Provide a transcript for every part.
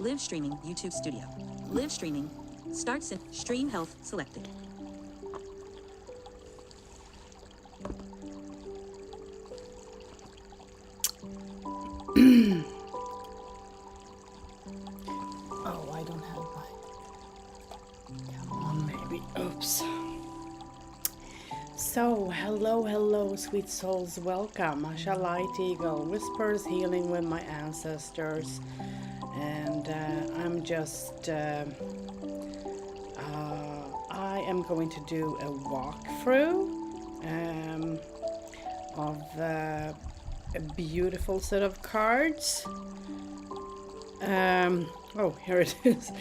Live streaming YouTube studio. Live streaming. Starts in stream health selected. Oh, I don't have my... Come on, maybe. Oops. So, hello, sweet souls. Welcome. Asha LightEagle, Whispers Healing with my ancestors. And I'm just... I am going to do a walkthrough of a beautiful set of cards. Oh, here it is.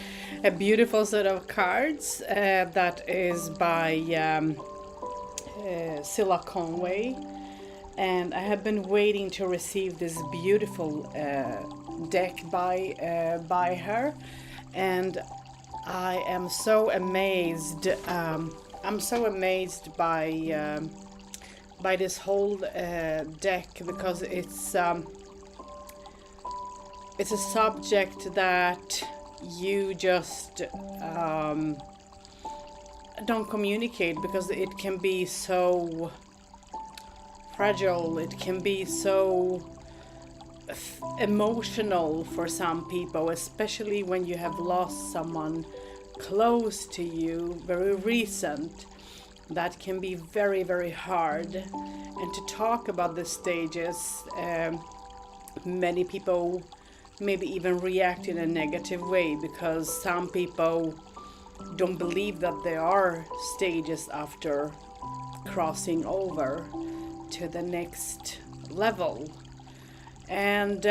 A beautiful set of cards that is by Silla Conway, and I have been waiting to receive this beautiful deck by her, and I am so amazed. I'm so amazed by this whole deck, because it's a subject that you just don't communicate, because it can be so fragile, it can be so emotional for some people, especially when you have lost someone close to you, very recent. That can be very, very hard. And to talk about the stages, many people maybe even react in a negative way, because some people don't believe that there are stages after crossing over to the next level. And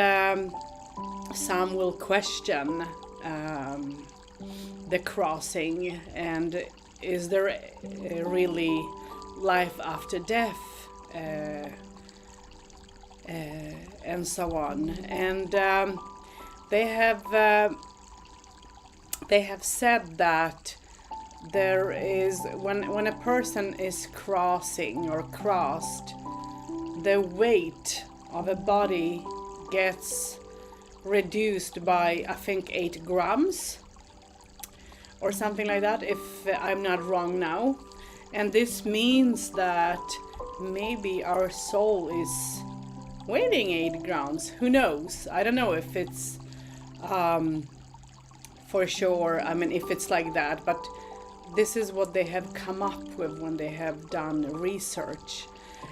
some will question the crossing, and is there really life after death, and so on. And they have said that there is, when a person is crossing or crossed, the weight of a body gets reduced by, I think, 8 grams or something like that, if I'm not wrong now. And this means that maybe our soul is weighing 8 grams. Who knows? I don't know if it's for sure, I mean, if it's like that, but this is what they have come up with when they have done research.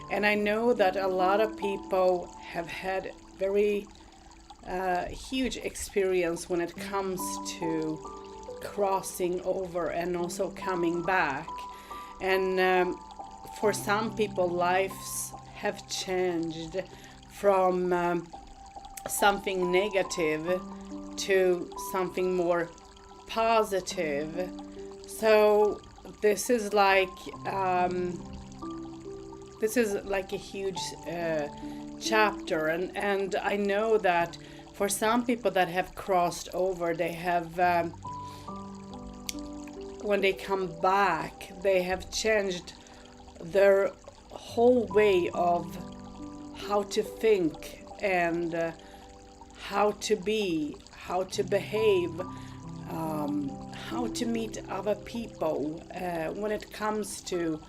And I know that a lot of people have had very huge experience when it comes to crossing over and also coming back. And for some people, lives have changed from something negative to something more positive. So this is like a huge chapter, and I know that for some people that have crossed over, they have when they come back, they have changed their whole way of how to think and how to be, how to behave, how to meet other people when it comes to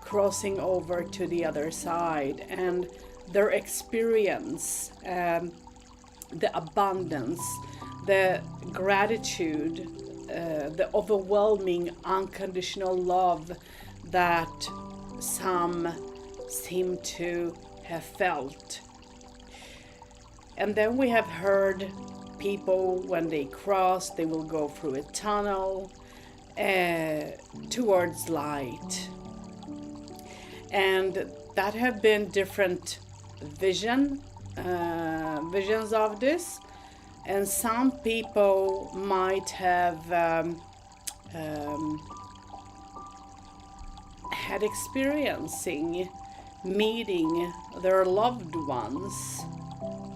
crossing over to the other side, and their experience, the abundance, the gratitude, the overwhelming unconditional love that some seem to have felt. And then we have heard people, when they cross, they will go through a tunnel towards light. And that have been different visions of this. And some people might have had experiencing meeting their loved ones,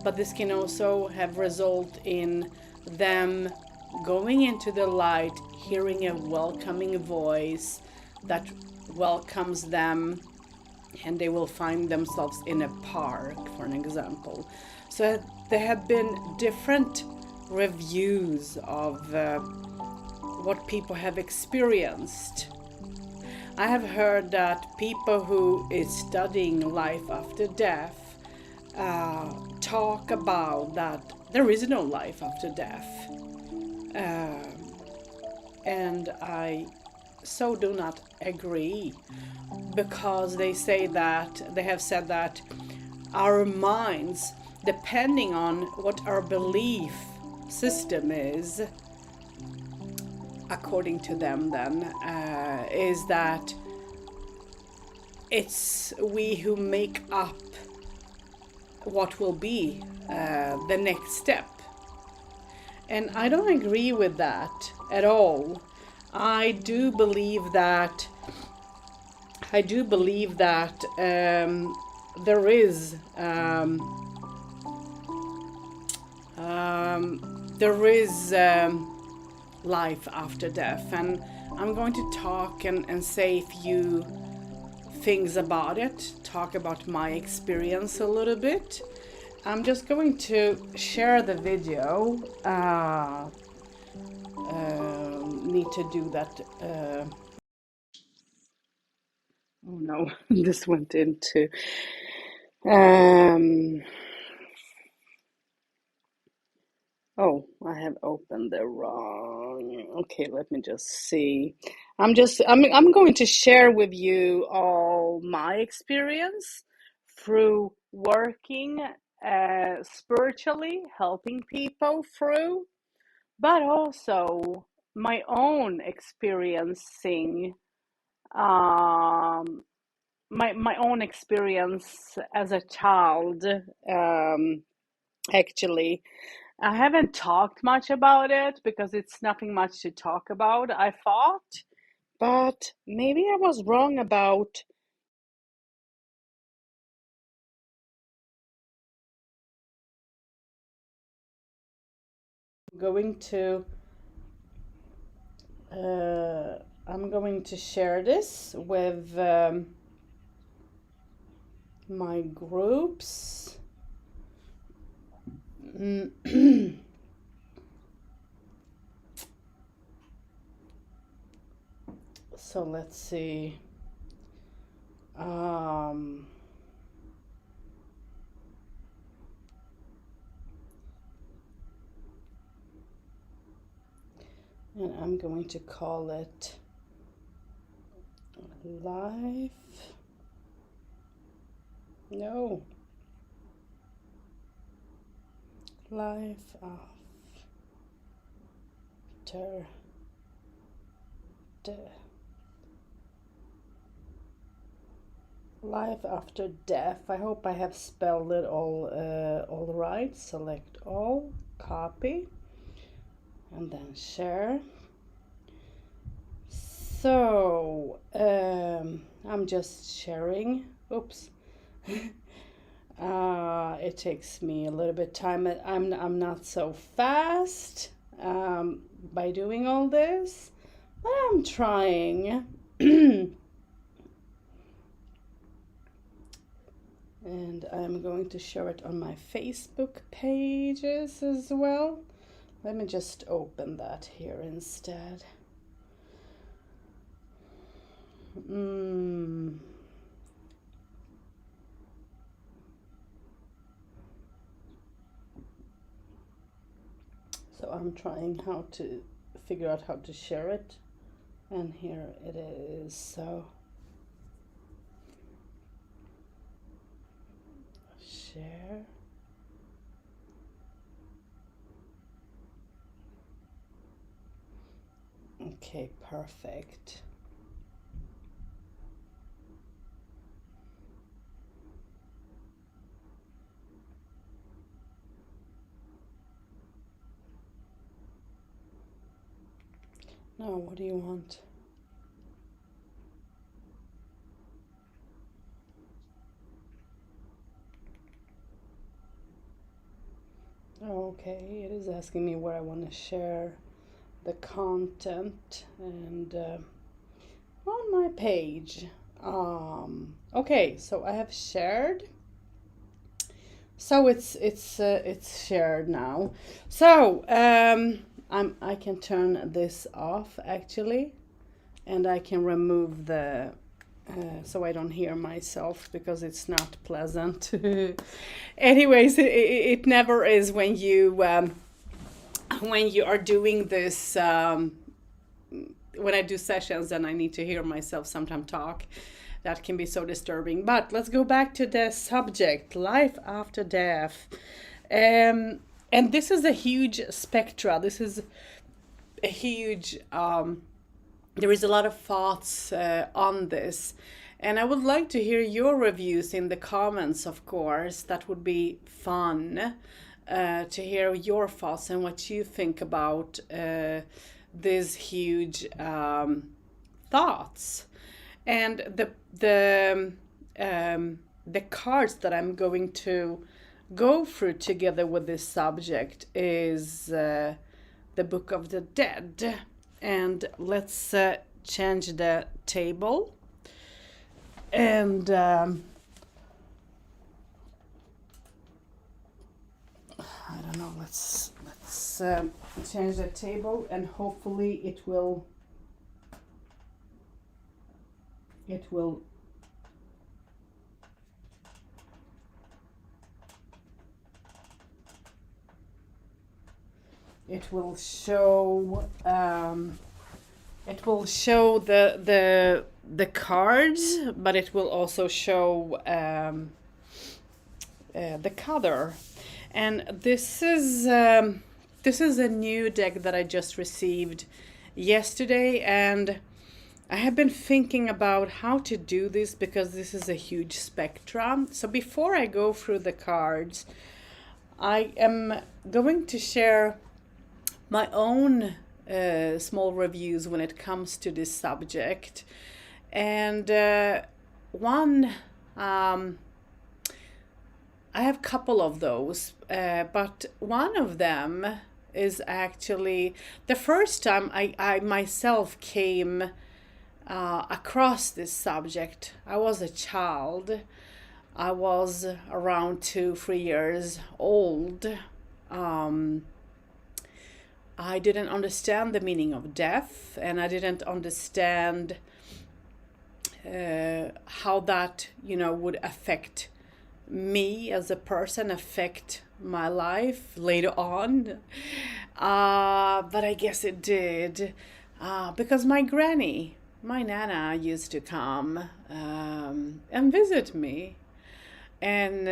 but this can also have resulted in them going into the light, hearing a welcoming voice that welcomes them, and they will find themselves in a park, for an example. So there have been different reviews of what people have experienced. I have heard that people who is studying life after death talk about that there is no life after death. And I so do not agree, because they say that, they have said that our minds, depending on what our belief system is, according to them then, is that it's we who make up what will be the next step. And I don't agree with that at all. I do believe that there is life after death, and I'm going to talk and say a few things about it, talk about my experience a little bit. I'm just going to share the video. Need to do that. Oh no, this went into oh, I have opened the wrong. Okay, let me just see. I'm going to share with you all my experience through working spiritually, helping people through, but also my own experiencing, my own experience as a child. Actually, I haven't talked much about it because it's nothing much to talk about, I thought, but maybe I was wrong about. Going to I'm going to share this with my groups. So let's see. And I'm going to call it life. No. Life after death. Life after death. I hope I have spelled it all right. Select all, copy, and then share. So I'm just sharing. Oops. It takes me a little bit time. I'm not so fast by doing all this, but I'm trying. And I'm going to share it on my Facebook pages as well. Let me just open that here instead. So I'm trying how to figure out how to share it, and here it is. So share. Okay, perfect. Now, what do you want? Okay, it is asking me where I want to share the content, and on my page. Okay, so I have shared. So it's shared now. So I can turn this off actually, and I can remove the so I don't hear myself because it's not pleasant. Anyways, it never is when you are doing this. When I do sessions and I need to hear myself sometimes talk, that can be so disturbing. But let's go back to the subject, life after death. And this is a huge spectra. This is a huge, there is a lot of thoughts on this. And I would like to hear your reviews in the comments, of course. That would be fun to hear your thoughts and what you think about these huge thoughts. And the cards that I'm going to go through together with this subject is the Book of the Dead. And let's change the table. And I don't know. Let's change the table, and hopefully it will show the cards, but it will also show the color. And this is a new deck that I just received yesterday, and I have been thinking about how to do this because this is a huge spectrum. So before I go through the cards, I am going to share my own small reviews when it comes to this subject. And one, I have a couple of those, but one of them is actually the first time I myself came across this subject. I was a child. I was around 2-3 years old. I didn't understand the meaning of death, and I didn't understand how that, would affect me as a person, affect my life later on. But I guess it did, because my Nana used to come and visit me. And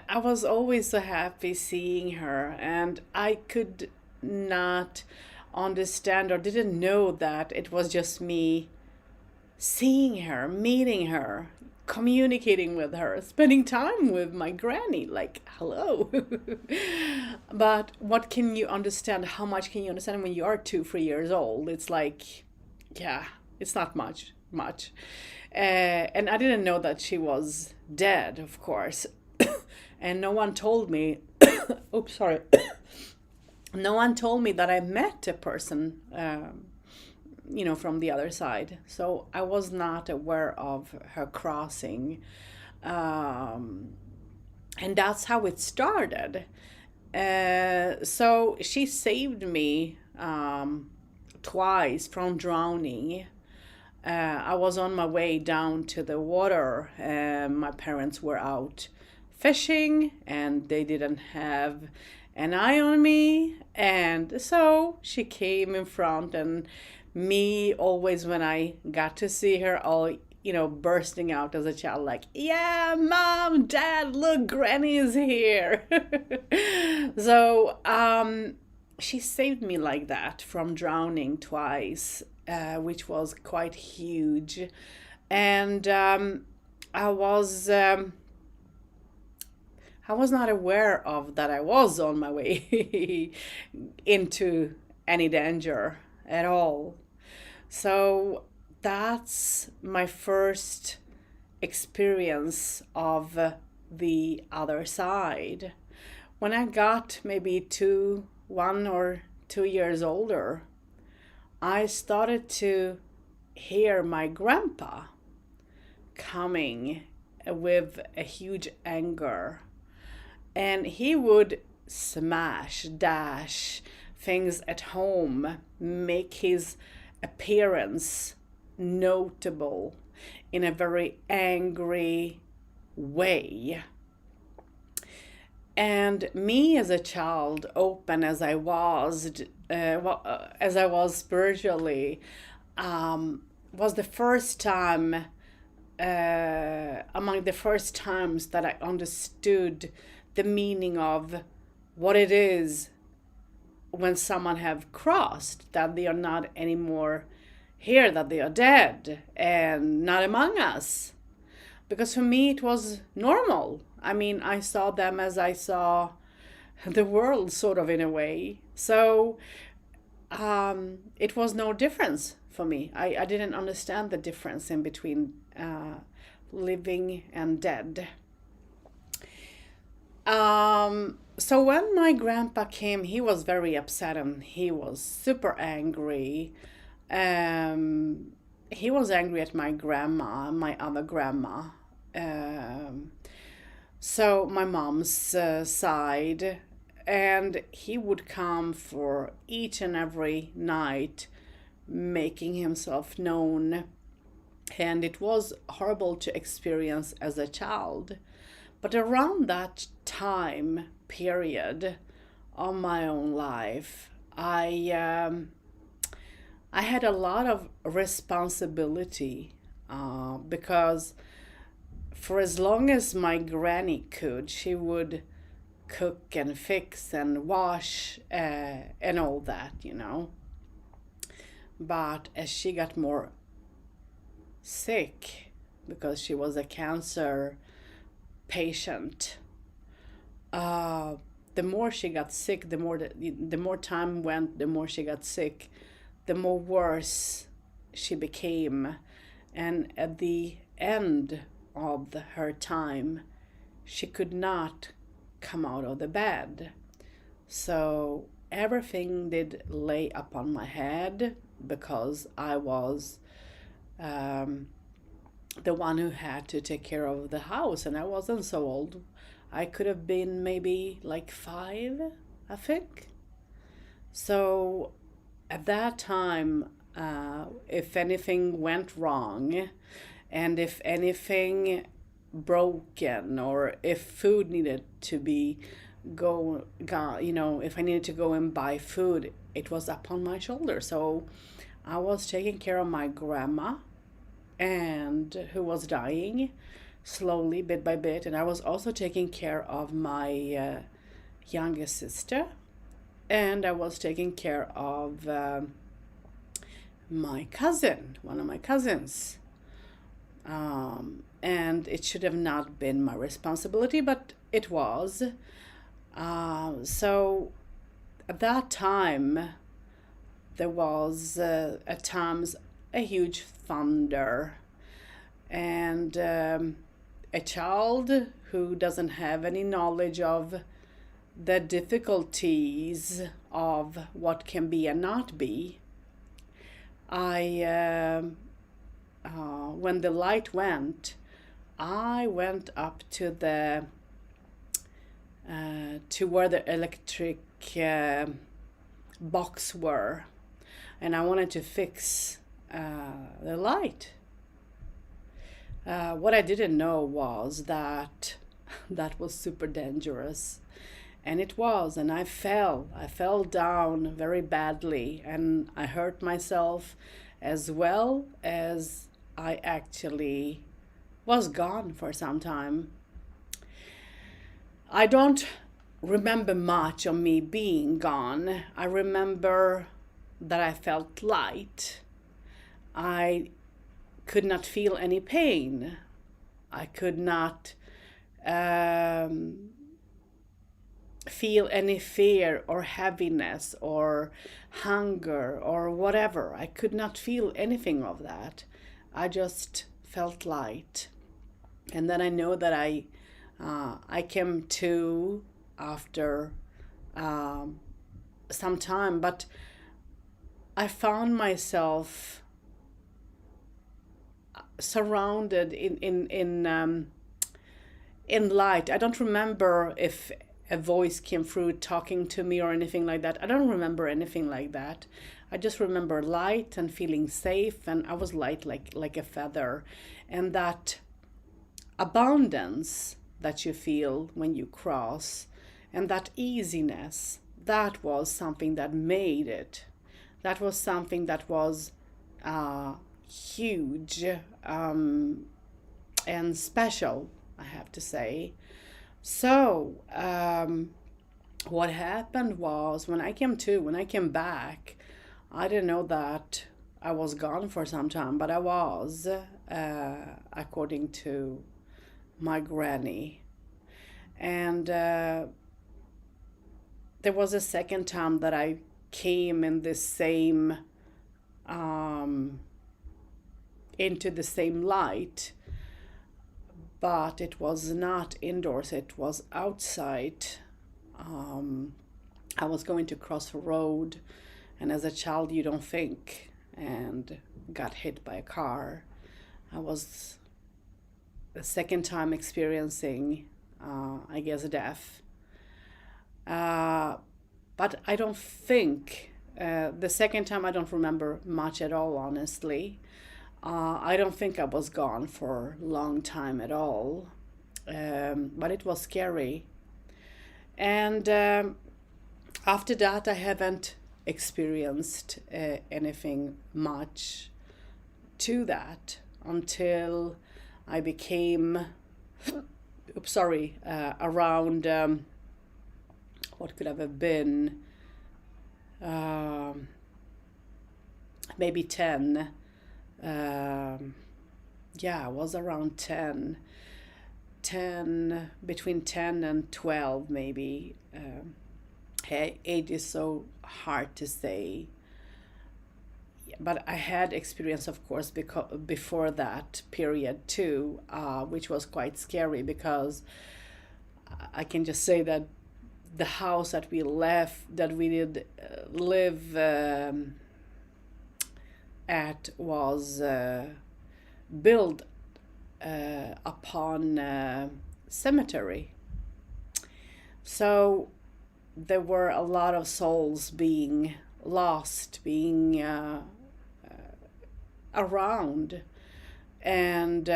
I was always so happy seeing her, and I could not understand or didn't know that it was just me seeing her, meeting her, communicating with her, spending time with my granny, like, hello. But what can you understand? How much can you understand when you are 2-3 years old? It's like, yeah, it's not much. And I didn't know that she was dead, of course. And no one told me, oops, sorry. No one told me that I met a person, from the other side. So I was not aware of her crossing. And that's how it started. So she saved me twice from drowning. I was on my way down to the water. My parents were out fishing, and they didn't have an eye on me, and so she came in front, and me always when I got to see her, all bursting out as a child, like, yeah, mom, dad, look, granny is here. So she saved me like that from drowning twice, which was quite huge. And I was not aware of that I was on my way into any danger at all. So that's my first experience of the other side. When I got maybe 1 or 2 years older, I started to hear my grandpa coming with a huge anger. And he would smash, dash things at home, make his appearance notable in a very angry way. And me as a child, open as I was, as I was spiritually, was the first time, among the first times that I understood the meaning of what it is when someone have crossed, that they are not anymore here, that they are dead and not among us. Because for me it was normal. I mean, I saw them as I saw the world, sort of, in a way. So it was no difference for me. I didn't understand the difference in between living and dead. So when my grandpa came, he was very upset and he was super angry. He was angry at my grandma, my other grandma. So my mom's side, and he would come for each and every night, making himself known. And it was horrible to experience as a child. But around that time period of my own life, I had a lot of responsibility because for as long as my granny could, she would cook and fix and wash and all that, you know. But as she got more sick, because she was a cancer patient, the more she got sick, the more time went, the more she got sick, the more worse she became. And at the end of her time, she could not come out of the bed. So everything did lay upon my head, because I was the one who had to take care of the house, and I wasn't so old. I could have been maybe like 5, I think. So at that time, if anything went wrong, and if anything broken, or if food needed to be if I needed to go and buy food, it was upon my shoulder. So I was taking care of my grandma, and who was dying slowly, bit by bit, and I was also taking care of my youngest sister, and I was taking care of my cousin, one of my cousins. And it should have not been my responsibility, but it was. So at that time, there was at times a huge thunder, and a child who doesn't have any knowledge of the difficulties of what can be and not be. When the light went, I went up to the to where the electric box were, and I wanted to fix the light. What I didn't know was that that was super dangerous, and it was. And I fell down very badly, and I hurt myself, as well as I actually was gone for some time. I don't remember much of me being gone. I remember that I felt light. I could not feel any pain. I could not feel any fear or heaviness or hunger or whatever. I could not feel anything of that. I just felt light. And then I know that I came to after some time, but I found myself surrounded in light. I don't remember if a voice came through talking to me or anything like that. I don't remember anything like that. I just remember light and feeling safe, and I was light like a feather. And that abundance that you feel when you cross, and that easiness, that was something that made it. That was something that was huge, and special, I have to say. So, what happened was when I came back, I didn't know that I was gone for some time, but I was, according to my granny. And there was a second time that I came in this same, into the same light, but it was not indoors, it was outside. I was going to cross a road, and as a child, you don't think, and got hit by a car. I was the second time experiencing, I guess, death. But I don't think, the second time I don't remember much at all, honestly. I don't think I was gone for a long time at all, but it was scary. And after that, I haven't experienced anything much to that until I became, around, what could have been, maybe 10. I was around 10, between 10 and 12 maybe. Age is so hard to say. But I had experience, of course, before that period too, which was quite scary, because I can just say that the house that we did live at was built upon cemetery. So there were a lot of souls being lost, being around, and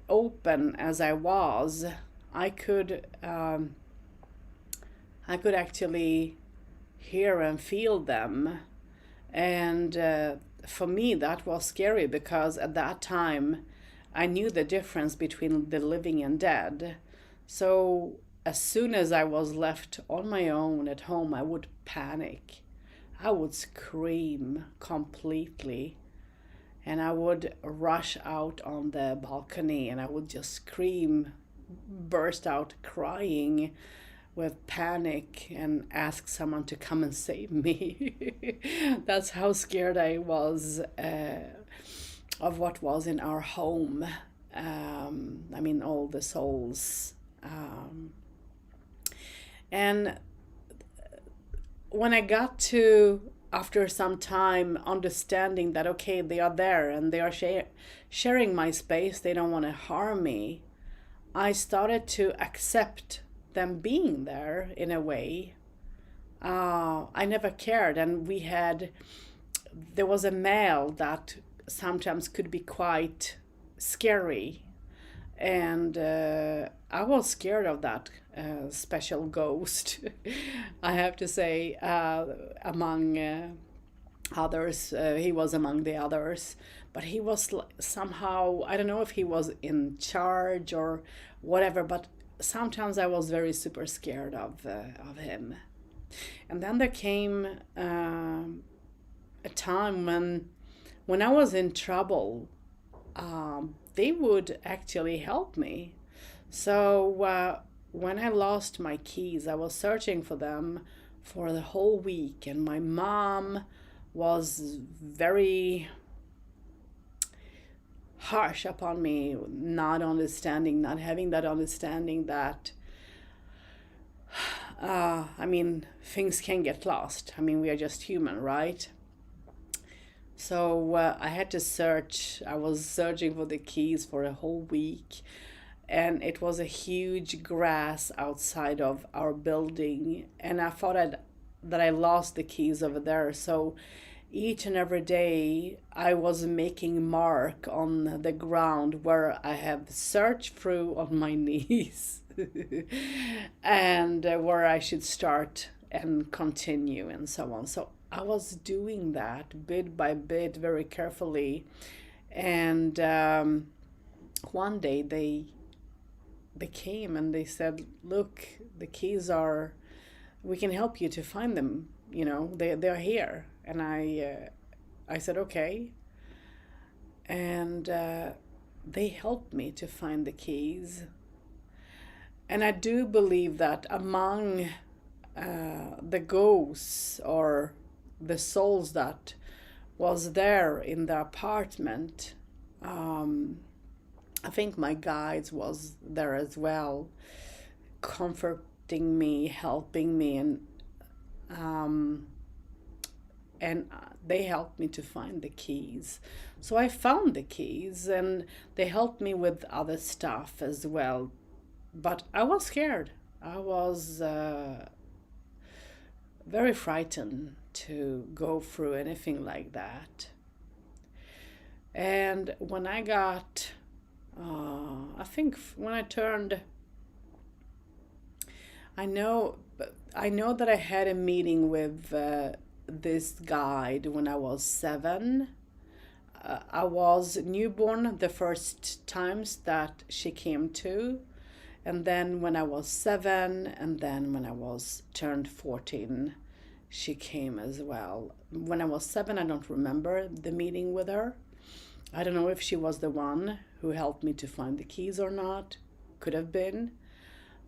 open as I was, I could actually hear and feel them. And for me, that was scary, because at that time I knew the difference between the living and dead. So as soon as I was left on my own at home, I would panic. I would scream completely, and I would rush out on the balcony, and I would just scream, burst out crying with panic, and ask someone to come and save me. That's how scared I was of what was in our home. All the souls. And when I got to, after some time, understanding that, okay, they are there and they are sharing my space, they don't want to harm me, I started to accept them being there in a way. I never cared, and there was a male that sometimes could be quite scary, and I was scared of that special ghost. I have to say, among others, he was among the others, but he was somehow, I don't know if he was in charge or whatever, but sometimes I was very super scared of him. And then there came a time when I was in trouble. They would actually help me. So when I lost my keys, I was searching for them for the whole week, and my mom was very harsh upon me, not having that understanding that things can get lost. We are just human, right? So I had to search. I was searching for the keys for a whole week, and it was a huge grass outside of our building, and I thought that I lost the keys over there. So each and every day I was making mark on the ground where I have searched through on my knees and where I should start and continue and so on. So I was doing that bit by bit very carefully, and one day they came and they said, look, the keys are, we can help you to find them, they're here. And I said, okay. And they helped me to find the keys. And I do believe that among the ghosts or the souls that was there in the apartment, I think my guides was there as well, comforting me, helping me, and they helped me to find the keys. So I found the keys, and they helped me with other stuff as well. But I was scared. I was very frightened to go through anything like that. And when I got, I think when I turned, I know that I had a meeting with this guide when I was 7. I was newborn the first times that she came to, and then when I was 7, and then when I was turned 14, she came as well. When I was 7, I don't remember the meeting with her. I don't know if she was the one who helped me to find the keys or not. Could have been.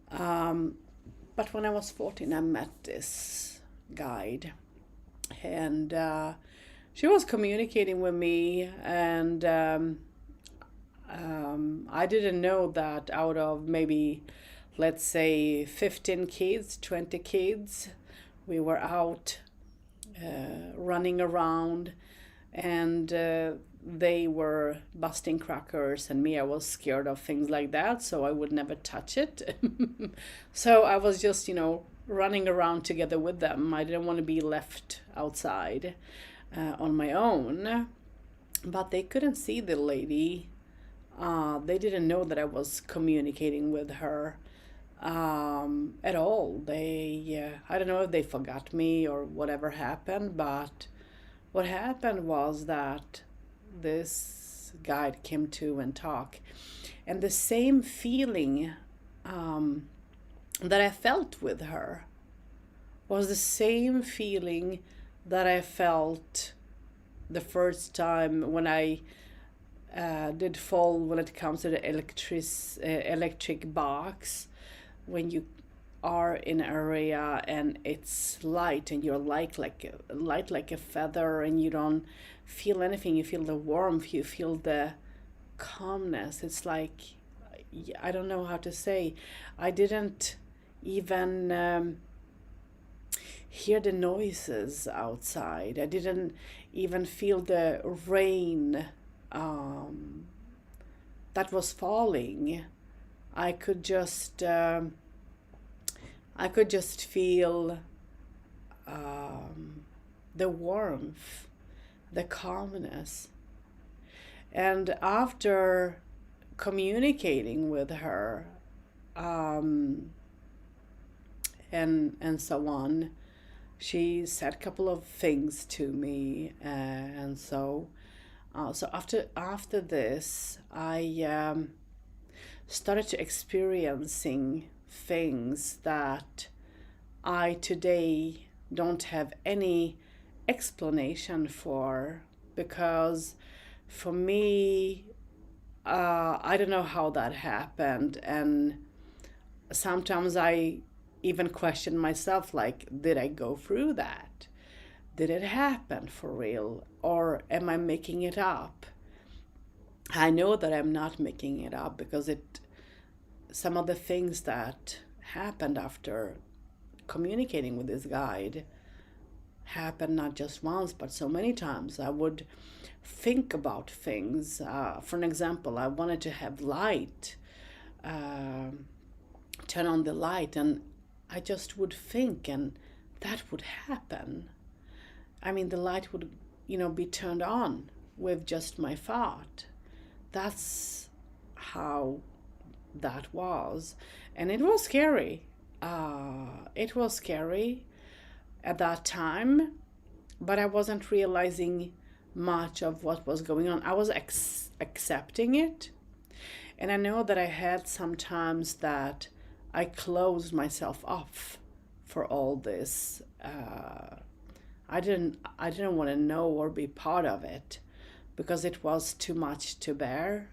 But when I was 14, I met this guide, and she was communicating with me, and I didn't know that out of maybe, let's say, 15 kids, 20 kids, we were out running around, and they were busting crackers, and me, I was scared of things like that, so I would never touch it. So I was just, running around together with them. I didn't want to be left outside on my own. But they couldn't see the lady. They didn't know that I was communicating with her at all. I don't know if they forgot me or whatever happened, but what happened was that this guide came to and talk, and the same feeling that I felt with her was the same feeling that I felt the first time when I did fall when it comes to the electric box, when you are in an area and it's light and you're light like a feather, and you don't feel anything. You feel the warmth, you feel the calmness. It's like, I don't know how to say. I didn't even hear the noises outside. I didn't even feel the rain that was falling. I could just feel the warmth, the calmness. And after communicating with her and so on, she said a couple of things to me, and so after this, I started to experiencing things that I today don't have any explanation for, because for me, I don't know how that happened, and sometimes I even question myself, like, did I go through that? Did it happen for real, or am I making it up? I know that I'm not making it up, because some of the things that happened after communicating with this guide happened not just once, but so many times. I would think about things. For an example, I wanted to have light turn on the light, and I just would think, and that would happen. I mean, the light would, be turned on with just my thought. That's how that was. And it was scary. It was scary at that time, but I wasn't realizing much of what was going on. I was accepting it. And I know that I had some times that I closed myself off for all this. I didn't want to know or be part of it because it was too much to bear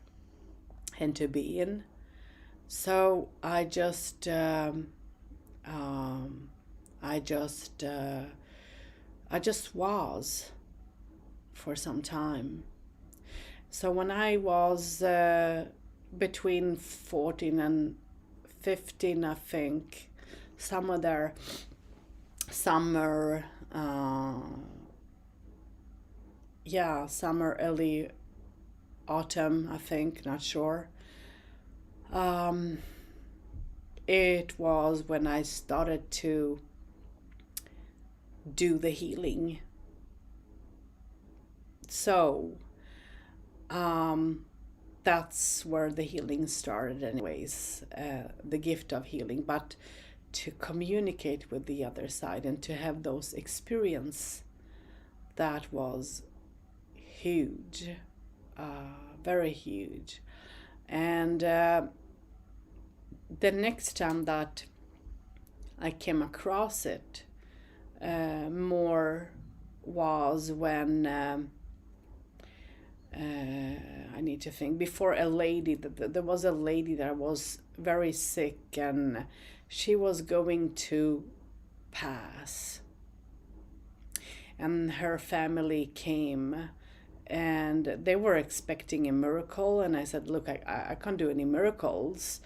and to be in. So I just was for some time. So when I was between 14 and 15, I think, somewhere there, summer, summer, early autumn, I think, not sure. It was when I started to do the healing. So that's where the healing started anyways, the gift of healing, but to communicate with the other side and to have those experience, that was huge, very huge. And the next time that I came across it more was when I need to think, before a lady, there was a lady that was very sick and she was going to pass, and her family came and they were expecting a miracle, and I said, look, I can't do any miracles.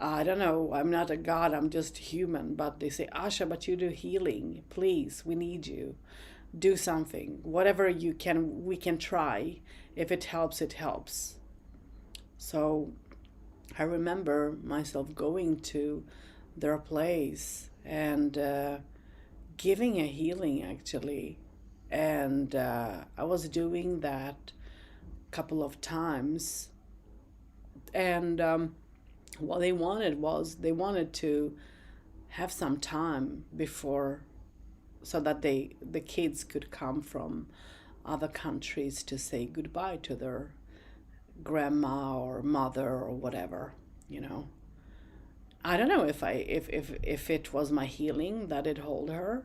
I don't know, I'm not a god, I'm just human. But they say, Asha, but you do healing, please, we need you, do something, whatever you can, we can try. If it helps, it helps. So I remember myself going to their place and giving a healing, actually. And I was doing that a couple of times. And what they wanted was, they wanted to have some time before, so that the kids could come from other countries to say goodbye to their grandma or mother or whatever, I don't know if it was my healing that it hold her.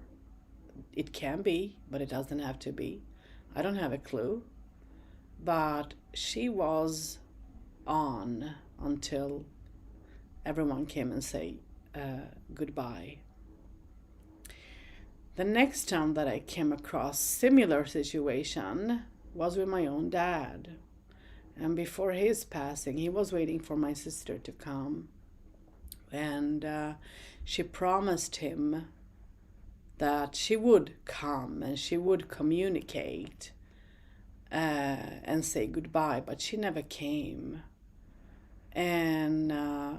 It can be, but it doesn't have to be. I don't have a clue. But she was on until everyone came and say goodbye. The next time that I came across similar situation was with my own dad. And before his passing, he was waiting for my sister to come. And she promised him that she would come and she would communicate and say goodbye, but she never came. And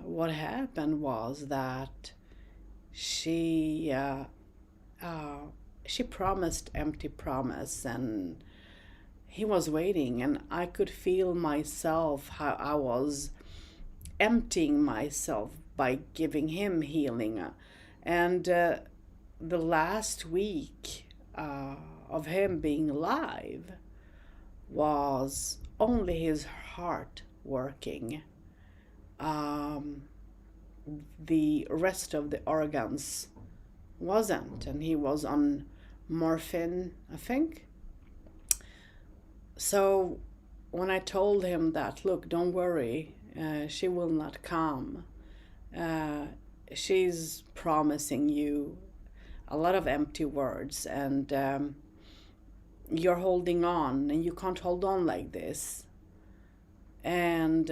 what happened was that she promised empty promise, and he was waiting, and I could feel myself how I was emptying myself by giving him healing. And the last week of him being alive was only his heart working. The rest of the organs wasn't, and he was on morphine, I think. So when I told him that, look, don't worry, she will not come. She's promising you a lot of empty words, and you're holding on, and you can't hold on like this. And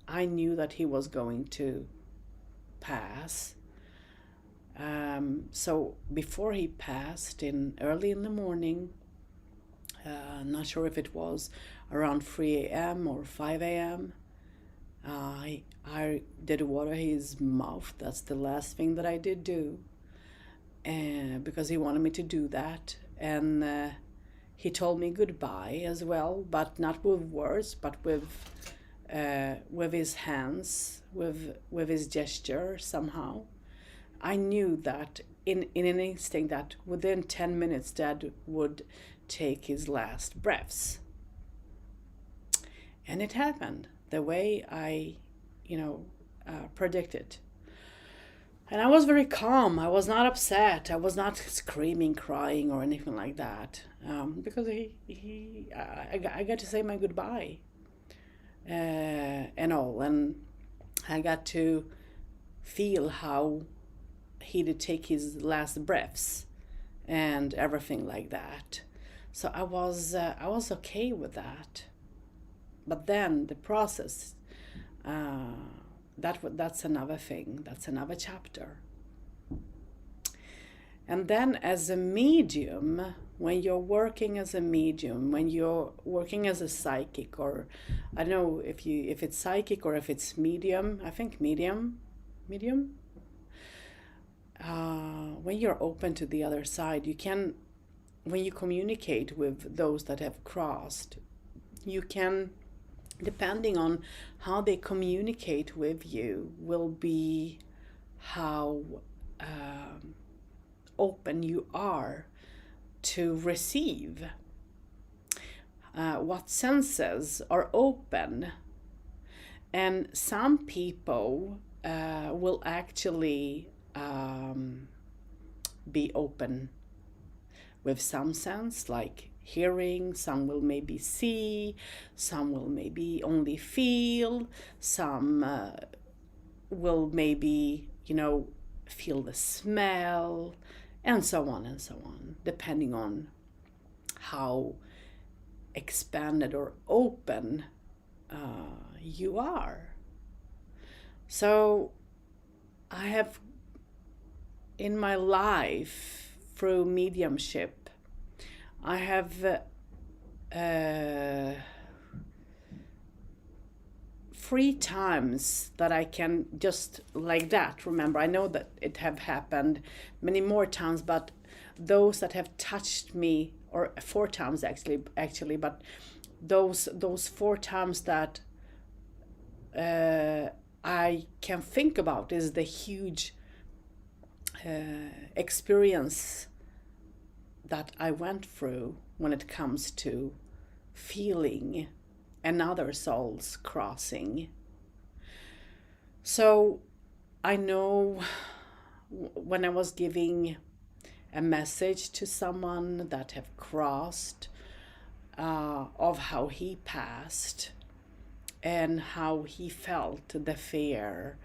I knew that he was going to pass. So before he passed, early in the morning, not sure if it was around 3 a.m. or 5 a.m., I did water his mouth. That's the last thing that I did do, and because he wanted me to do that. And he told me goodbye as well, but not with words, but with his hands, with his gesture somehow. I knew that in an instinct that within 10 minutes Dad would take his last breaths. And it happened the way I, predicted. And I was very calm. I was not upset. I was not screaming, crying, or anything like that, because I got to say my goodbye, and all, and I got to feel how he did take his last breaths, and everything like that. So I was okay with that. But then the process, that's another thing. That's another chapter. And then as a medium, when you're working as a medium, when you're working as a psychic, or I don't know if it's psychic or if it's medium. I think medium. When you're open to the other side, when you communicate with those that have crossed, you can, depending on how they communicate with you, will be how open you are to receive. What senses are open. And some people will actually be open with some sense, like hearing. Some will maybe see, some will maybe only feel, some will maybe feel the smell, and so on, depending on how expanded or open you are. So I have, in my life, through mediumship, I have 3 times that I can just like that remember. I know that it have happened many more times, but those that have touched me, or 4 times actually, but those 4 times that I can think about is the huge experience that I went through when it comes to feeling another soul's crossing. So I know when I was giving a message to someone that have crossed, of how he passed and how he felt the fear,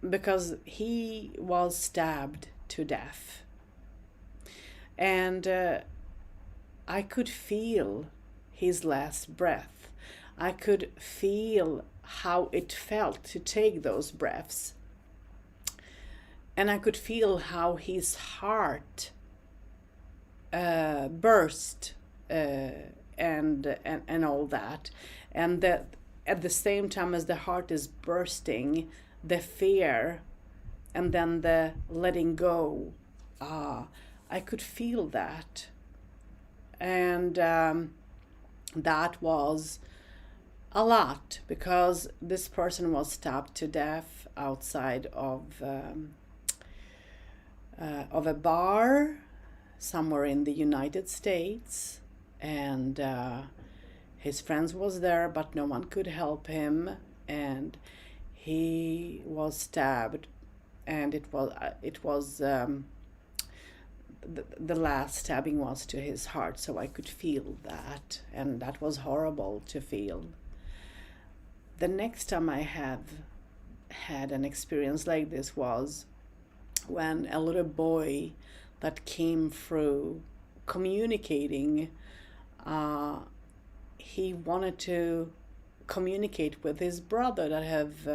because he was stabbed to death. And I could feel his last breath. I could feel how it felt to take those breaths. And I could feel how his heart burst, and all that. And that at the same time as the heart is bursting, the fear and then the letting go, I could feel that. And that was a lot, because this person was stabbed to death outside of a bar somewhere in the United States, and his friends was there, but no one could help him, and he was stabbed, and it was the last stabbing was to his heart. So I could feel that, and that was horrible to feel. The next time I have had an experience like this was when a little boy that came through communicating, he wanted to communicate with his brother that have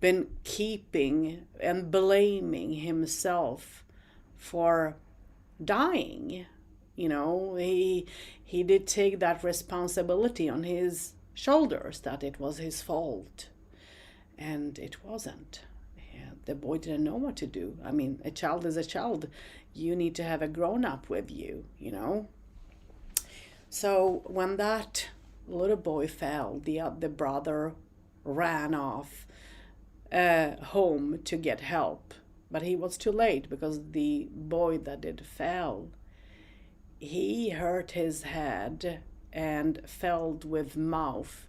been keeping and blaming himself for dying. He did take that responsibility on his shoulders that it was his fault. And it wasn't. And the boy didn't know what to do. I mean, a child is a child. You need to have a grown-up with you, you know. So when that little boy fell, the brother ran off home to get help. But he was too late, because the boy that did fell, he hurt his head and fell with mouth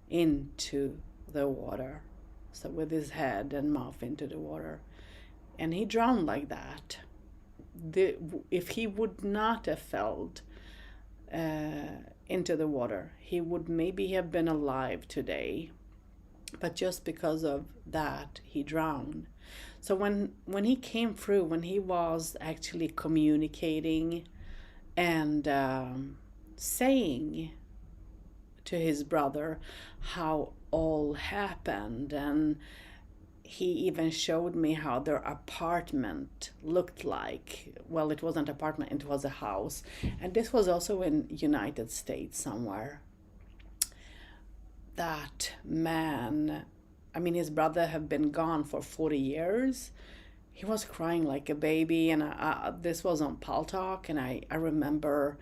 into the water. So with his head and mouth into the water. And he drowned like that. If he would not have fell into the water, he would maybe have been alive today. But just because of that, he drowned. So when he came through, when he was actually communicating and saying to his brother how all happened, and he even showed me how their apartment looked like. Well, it wasn't an apartment, it was a house. And this was also in United States somewhere. That man, I mean, his brother had been gone for 40 years. He was crying like a baby, and this was on Pal Talk, and I remember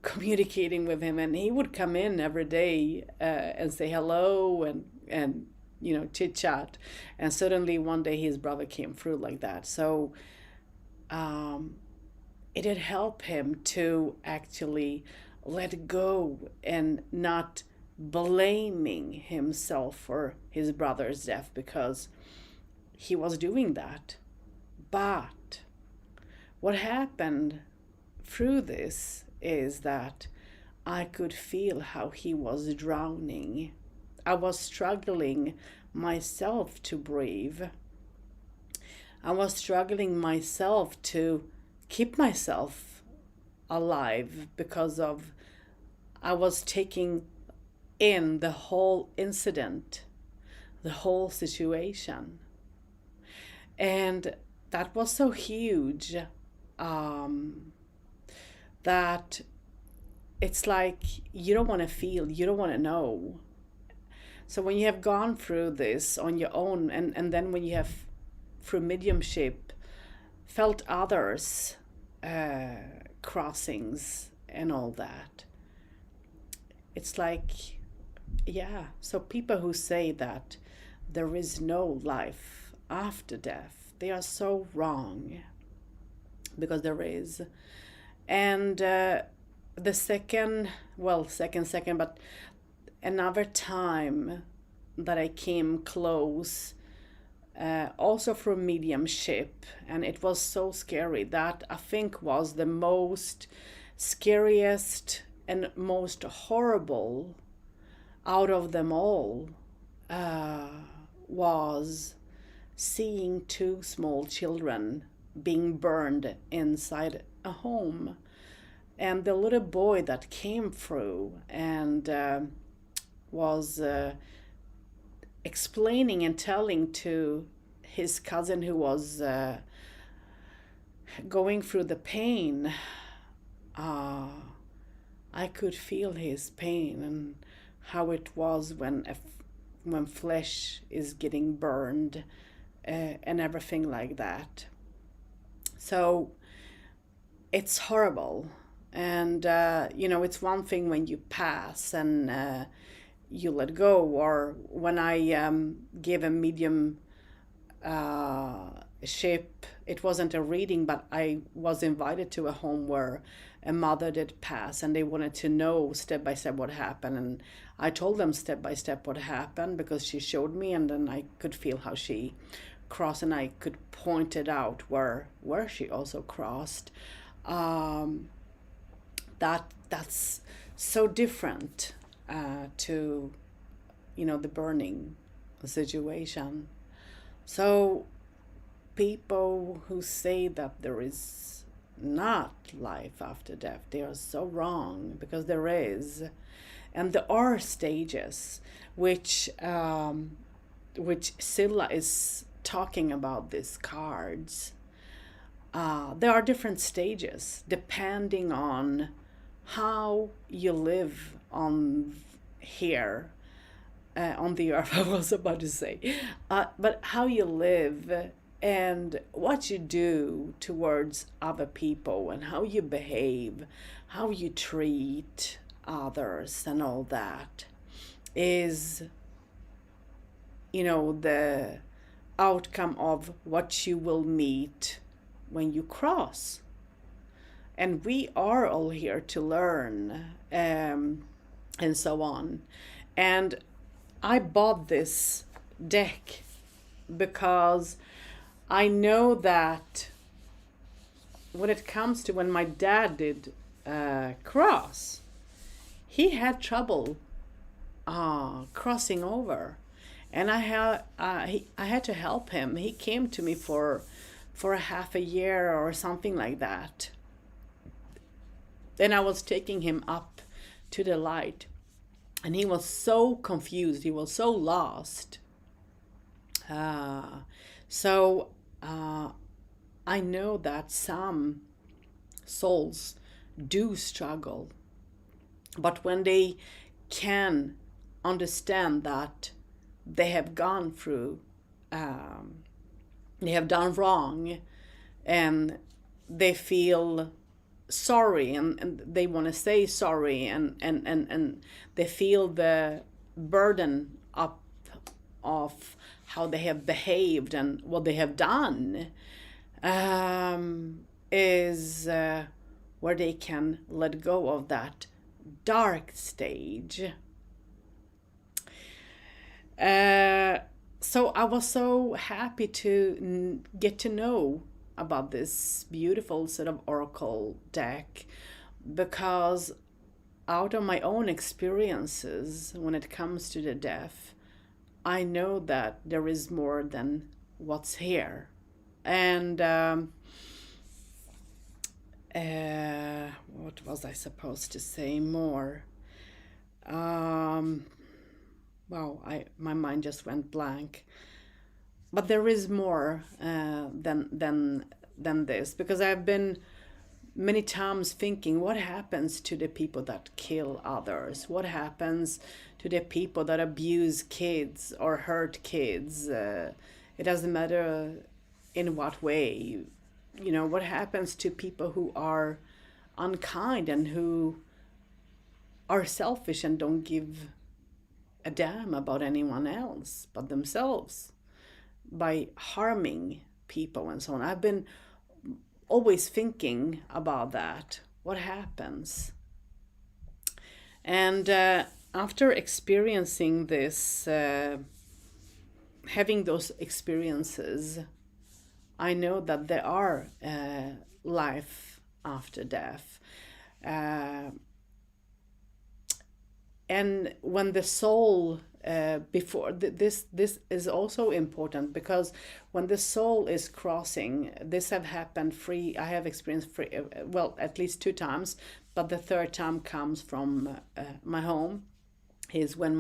communicating with him, and he would come in every day and say hello and you know, chit chat. And suddenly one day his brother came through like that. So it had helped him to actually let go and not blaming himself for his brother's death, because he was doing that. But what happened through this is that I could feel how he was drowning. I was struggling myself to breathe. I was struggling myself to keep myself alive, because of I was taking in the whole incident, the whole situation. And that was so huge that it's like you don't want to feel, you don't want to know. So when you have gone through this on your own, and then when you have, through mediumship, felt others' crossings and all that, it's like, yeah. So people who say that there is no life after death, they are so wrong, because there is. And the second, but another time that I came close, also from mediumship, and it was so scary. That I think was the most scariest and most horrible out of them all, was seeing two small children being burned inside a home. And the little boy that came through and was explaining and telling to his cousin who was going through the pain, I could feel his pain and how it was when flesh is getting burned and everything like that. So it's horrible. And, it's one thing when you pass and you let go, or when I gave a medium ship, it wasn't a reading, but I was invited to a home where a mother did pass, and they wanted to know step by step what happened. And I told them step by step what happened, because she showed me, and then I could feel how she crossed, and I could point it out where she also crossed. That's so different to the burning situation. So people who say that there is not life after death, they are so wrong, because there is. And there are stages, which Silla is talking about, these cards. There are different stages depending on how you live on here on the earth, I was about to say, but how you live and what you do towards other people and how you behave, how you treat others and all that is, the outcome of what you will meet when you cross. And we are all here to learn, and so on. And I bought this deck because I know that when it comes to when my dad did cross, he had trouble crossing over, and I had to help him. He came to me for a half a year or something like that. Then I was taking him up to the light, and he was so confused. He was so lost. So I know that some souls do struggle, but when they can understand that they have gone through, they have done wrong, and they feel sorry, and they want to say sorry, and they feel the burden up of how they have behaved and what they have done, is where they can let go of that dark stage. So I was so happy to get to know about this beautiful sort of oracle deck, because out of my own experiences when it comes to the deaf, I know that there is more than what's here. And what was I supposed to say more? My mind just went blank. But there is more than this, because I've been many times thinking, what happens to the people that kill others? What happens to the people that abuse kids or hurt kids? It doesn't matter in what way. What happens to people who are unkind and who are selfish and don't give a damn about anyone else but themselves, by harming people and so on. I've been always thinking about that. What happens? And after experiencing this, having those experiences, I know that there are life after death. And when the soul before this is also important, because when the soul is crossing, this have happened I have experienced at least 2 times, but the third time comes from my home. Is when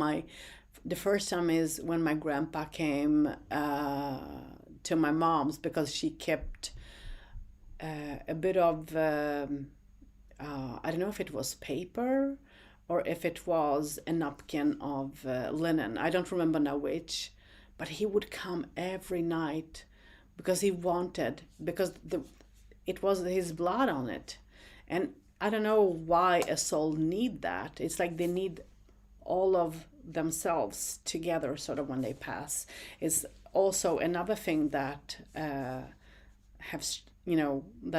the first time is when my grandpa came to my mom's, because she kept a bit of I don't know if it was paper or if it was a napkin of linen. I don't remember now which, but he would come every night because it was his blood on it. And I don't know why a soul need that. It's like they need all of themselves together sort of when they pass. Is also another thing that that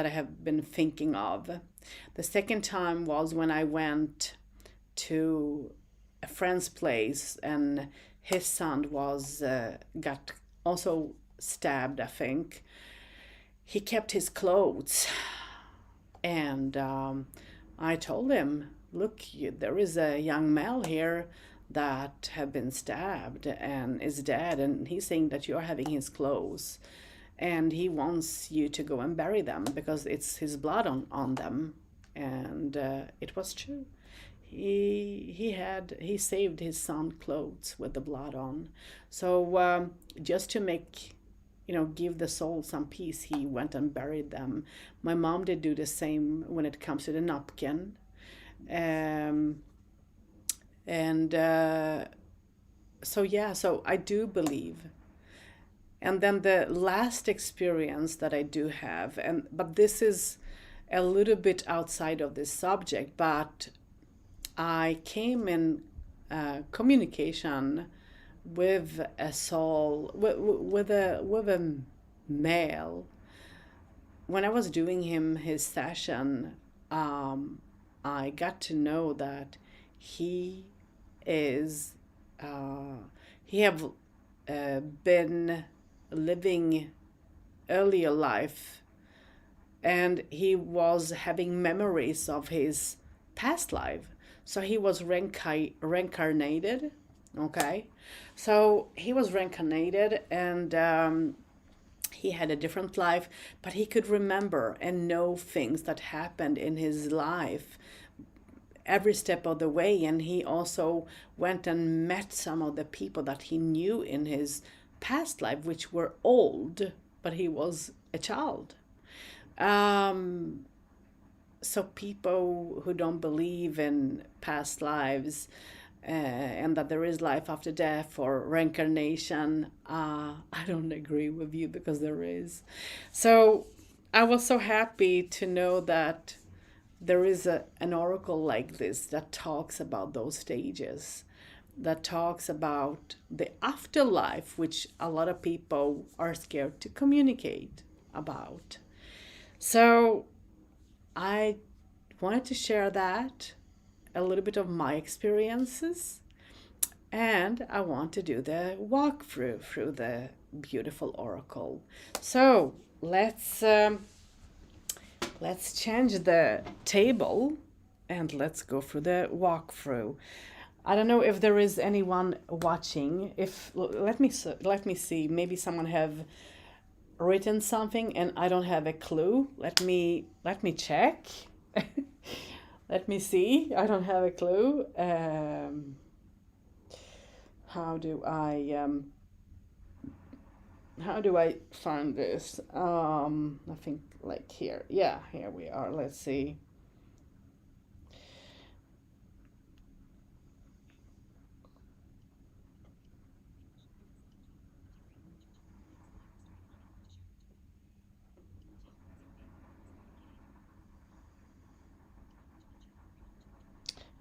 I have been thinking of. The second time was when I went to a friend's place, and his son got also stabbed, I think. He kept his clothes, and I told him, look, there is a young male here that have been stabbed and is dead, and he's saying that you're having his clothes, and he wants you to go and bury them because it's his blood on them. And it was true. He saved his son's clothes with the blood on. So just to make, give the soul some peace, he went and buried them. My mom did do the same when it comes to the napkin. And so I do believe. And then the last experience that I do have, but this is a little bit outside of this subject, but I came in communication with a soul, with a male. When I was doing his session, I got to know that he is he have been living earlier life, and he was having memories of his past life. So he was reincarnated. Okay, so he was reincarnated, and he had a different life, but he could remember and know things that happened in his life every step of the way. And he also went and met some of the people that he knew in his past life, which were old, but he was a child. So people who don't believe in past lives and that there is life after death or reincarnation, I don't agree with you, because there is. So I was so happy to know that there is an oracle like this that talks about those stages, that talks about the afterlife, which a lot of people are scared to communicate about. So I wanted to share that, a little bit of my experiences, and I want to do the walkthrough through the beautiful oracle. So let's change the table and let's go through the walkthrough. I don't know if there is anyone watching. If let me see. Maybe someone have written something and I don't have a clue. Let me check. Let me see. I don't have a clue. How do I find this? I think like here. Yeah, here we are. Let's see.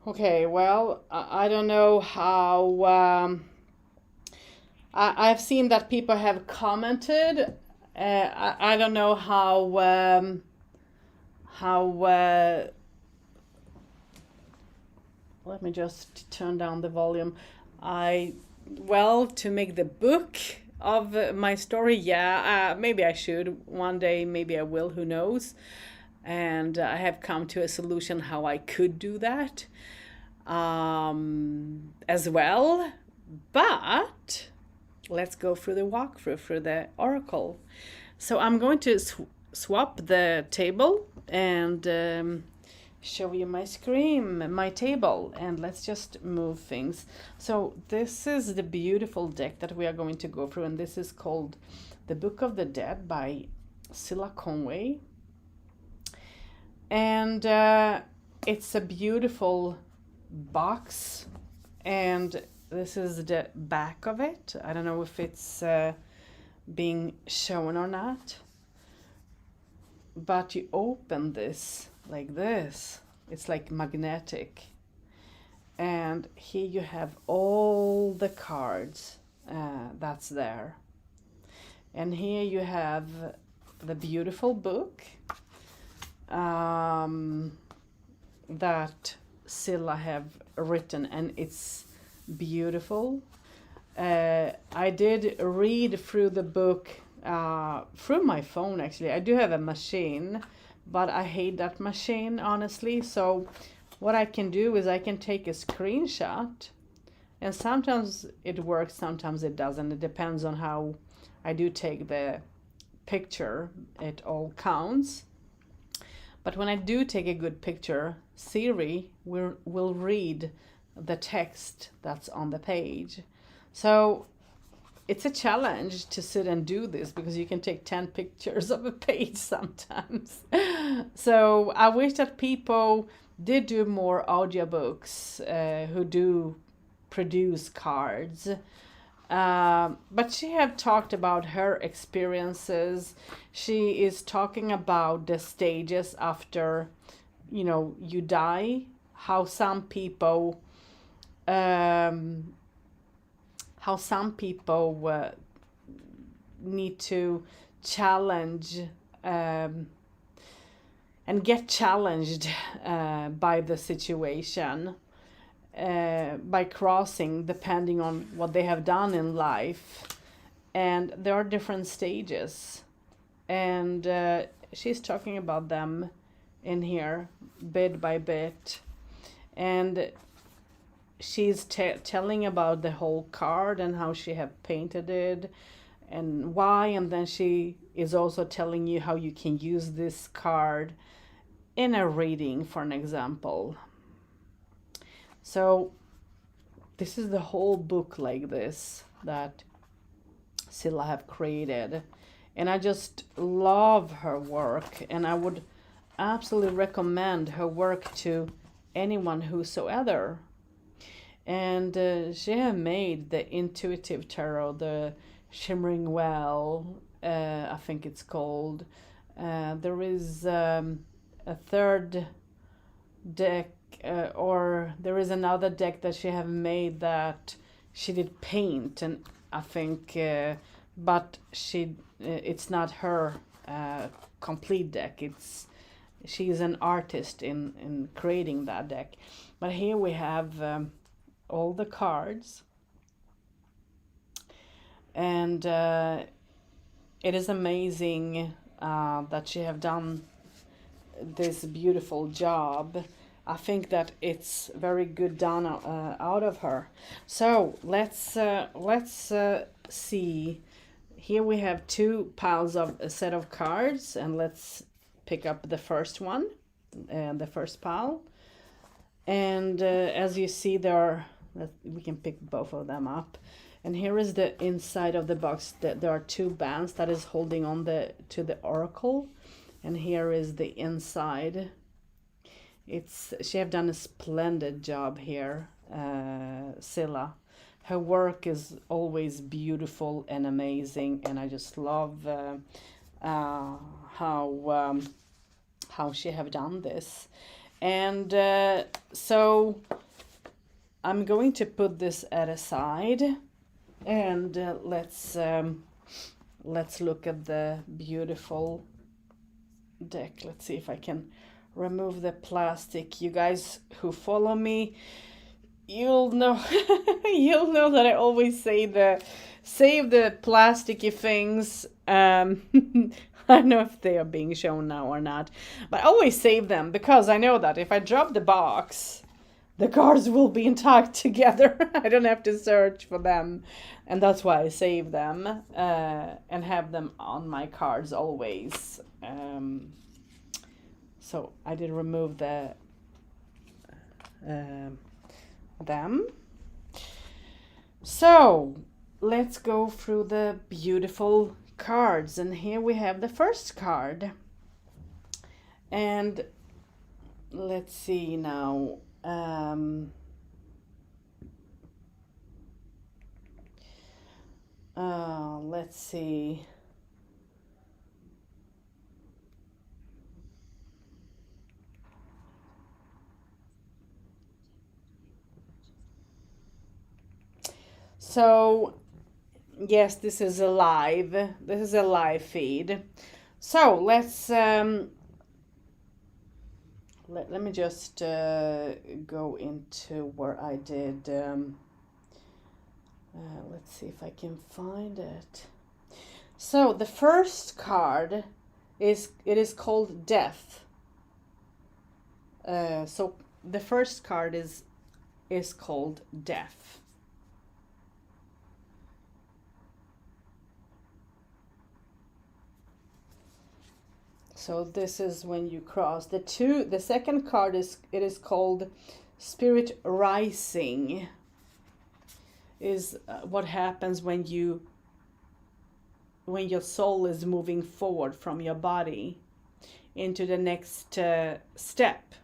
Okay, well, I don't know how. I've seen that people have commented. I don't know how. Let me just turn down the volume. To make the book of my story, yeah, maybe I should one day. Maybe I will. Who knows? And I have come to a solution how I could do that as well. But let's go through the walkthrough through the oracle. So I'm going to swap the table and show you my screen, my table, and let's just move things. So this is the beautiful deck that we are going to go through, and this is called The Book of the Dead by Cilla Conway. And it's a beautiful box, and this is the back of it. I don't know if it's being shown or not, but you open this like this. It's like magnetic, and here you have all the cards that's there, and here you have the beautiful book that Cilla have written, and it's beautiful. I did read through the book through my phone. Actually, I do have a machine, but I hate that machine, honestly. So what I can do is I can take a screenshot, and sometimes it works, sometimes it doesn't. It depends on how I do take the picture. It all counts. But when I do take a good picture, Siri will read the text that's on the page. So it's a challenge to sit and do this because you can take 10 pictures of a page sometimes. So I wish that people did do more audiobooks who do produce cards. But she have talked about her experiences. She is talking about the stages after, you die. How some people need to challenge and get challenged by the situation, by crossing depending on what they have done in life. And there are different stages, and she's talking about them in here bit by bit. And she's telling about the whole card and how she have painted it and why, and then she is also telling you how you can use this card in a reading, for an example. So this is the whole book like this that Silla have created, and I just love her work, and I would absolutely recommend her work to anyone whosoever. And she have made the intuitive tarot, the shimmering well, I think it's called. There is a third deck, or there is another deck that she have made that she did paint, and I think, but it's not her complete deck. She's an artist in creating that deck. But here we have all the cards, and it is amazing that she have done this beautiful job. I think that it's very good done out of her. So let's see. Here we have two piles of a set of cards, and let's pick up the first one, the first pile. And as you see, we can pick both of them up. And here is the inside of the box. There are two bands that is holding on to the oracle. And here is the inside. She have done a splendid job here, Silla. Her work is always beautiful and amazing, and I just love how she have done this. And so I'm going to put this at a side, and let's look at the beautiful deck. Let's see if I can remove the plastic. You guys who follow me, you'll know that I always save the plasticky things. I don't know if they are being shown now or not, but I always save them because I know that if I drop the box, the cards will be intact together. I don't have to search for them, and that's why I save them and have them on my cards always. So I did remove them. So let's go through the beautiful cards, and here we have the first card. And let's see now. Let's see. So, yes, this is a live feed. So let's let me just go into where I did. Let's see if I can find it. So the first card is called Death. So the first card is called Death. So this is when you cross. The second card is called Spirit Rising. Is what happens when you when your soul is moving forward from your body into the next step.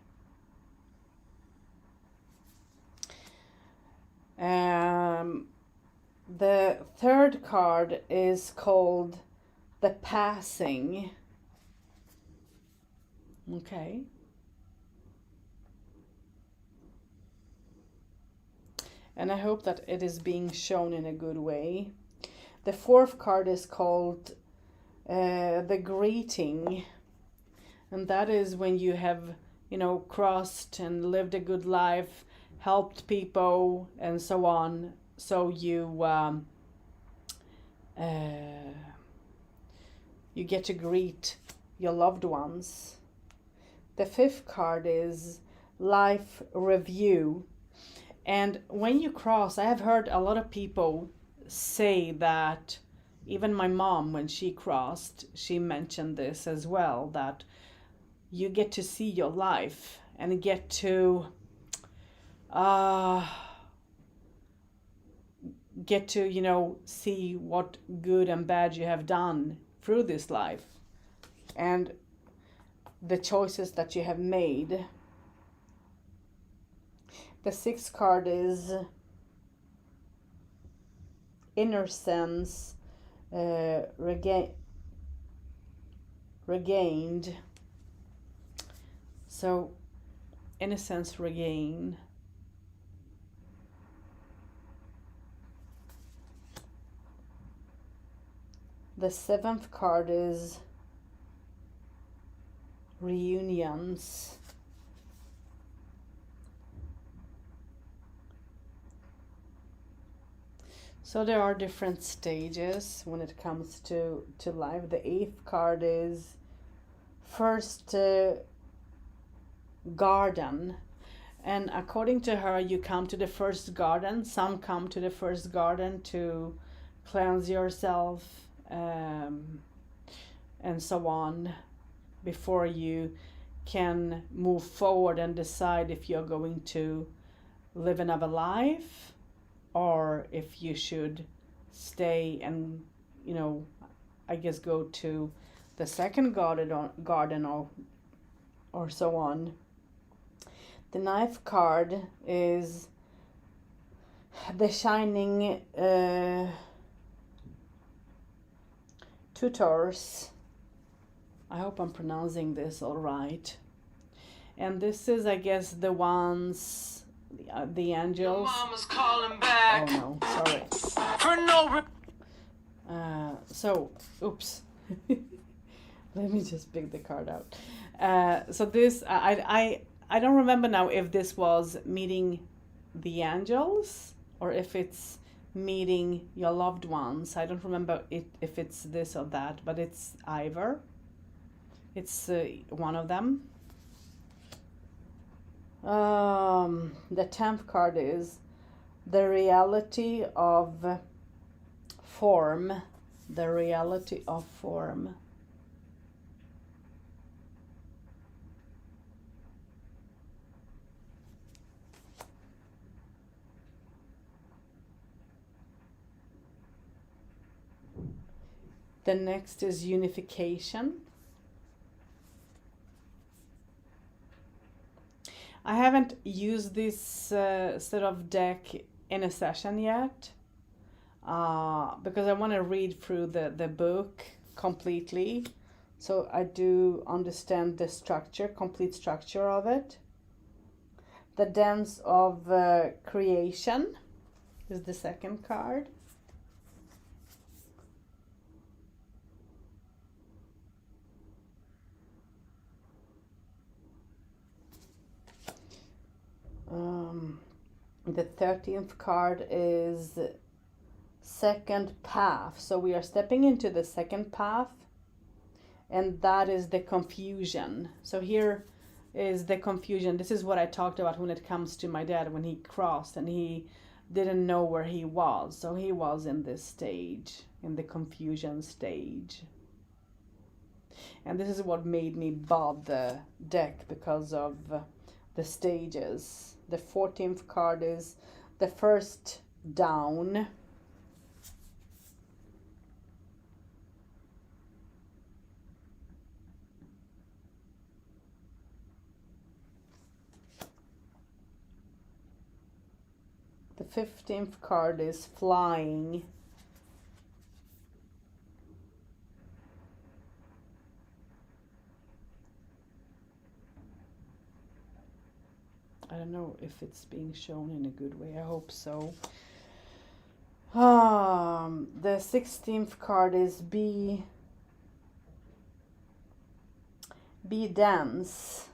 The third card is called the passing. Okay. And I hope that it is being shown in a good way. The fourth card is called the greeting. And that is when you have, crossed and lived a good life, helped people, and so on. So you get to greet your loved ones. The fifth card is life review. And when you cross, I have heard a lot of people say that, even my mom, when she crossed, she mentioned this as well, that you get to see your life and get to see what good and bad you have done through this life and the choices that you have made. The sixth card is innocence regained. So, innocence regained. The seventh card is reunions. So there are different stages when it comes to life. The eighth card is first garden. And according to her, you come to the first garden. Some come to the first garden to cleanse yourself and so on before you can move forward and decide if you're going to live another life or if you should stay and, I guess go to the second garden or so on. The ninth card is the shining tutors. I hope I'm pronouncing this all right. And this is, I guess, the ones, the angels. Your mama's calling back. Oh no, sorry. For no oops. Let me just pick the card out. So this, I don't remember now if this was meeting the angels or if it's meeting your loved ones. I don't remember if it's this or that, but it's either. It's one of them. The 10th card is the reality of form. The reality of form. The next is unification. I haven't used this set of deck in a session yet because I want to read through the book completely, so I do understand the structure, complete structure of it. The dance of creation is the second card. The 13th card is second path. So we are stepping into the second path, and that is the confusion. So here is the confusion. This is what I talked about when it comes to my dad, when he crossed and he didn't know where he was. So he was in this stage, in the confusion stage. And this is what made me bought the deck, because of the stages. The 14th card is the first down. The 15th card is flying. I don't know if it's being shown in a good way. I hope so. The 16th card is be dense.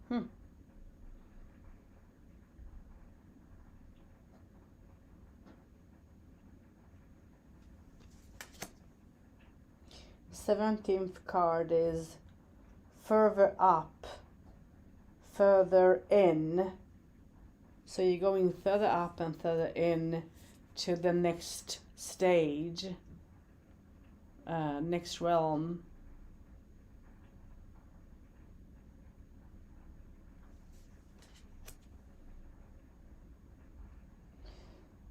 Hmm. 17th card is further up, further in. So you're going further up and further in to the next stage, next realm.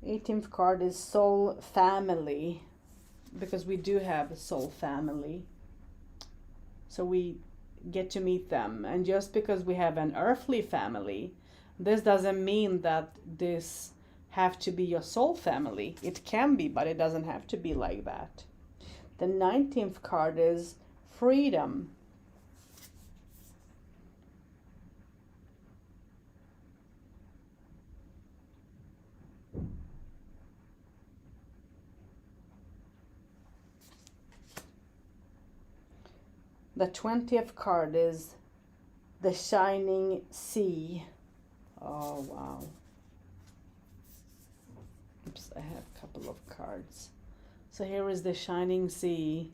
Eighteenth card is soul family, because we do have a soul family. So we get to meet them. And just because we have an earthly family, this doesn't mean that this have to be your soul family. It can be, but it doesn't have to be like that. The 19th card is freedom. The 20th card is the shining sea. Oh, wow. Oops, I have a couple of cards. So here is the shining sea.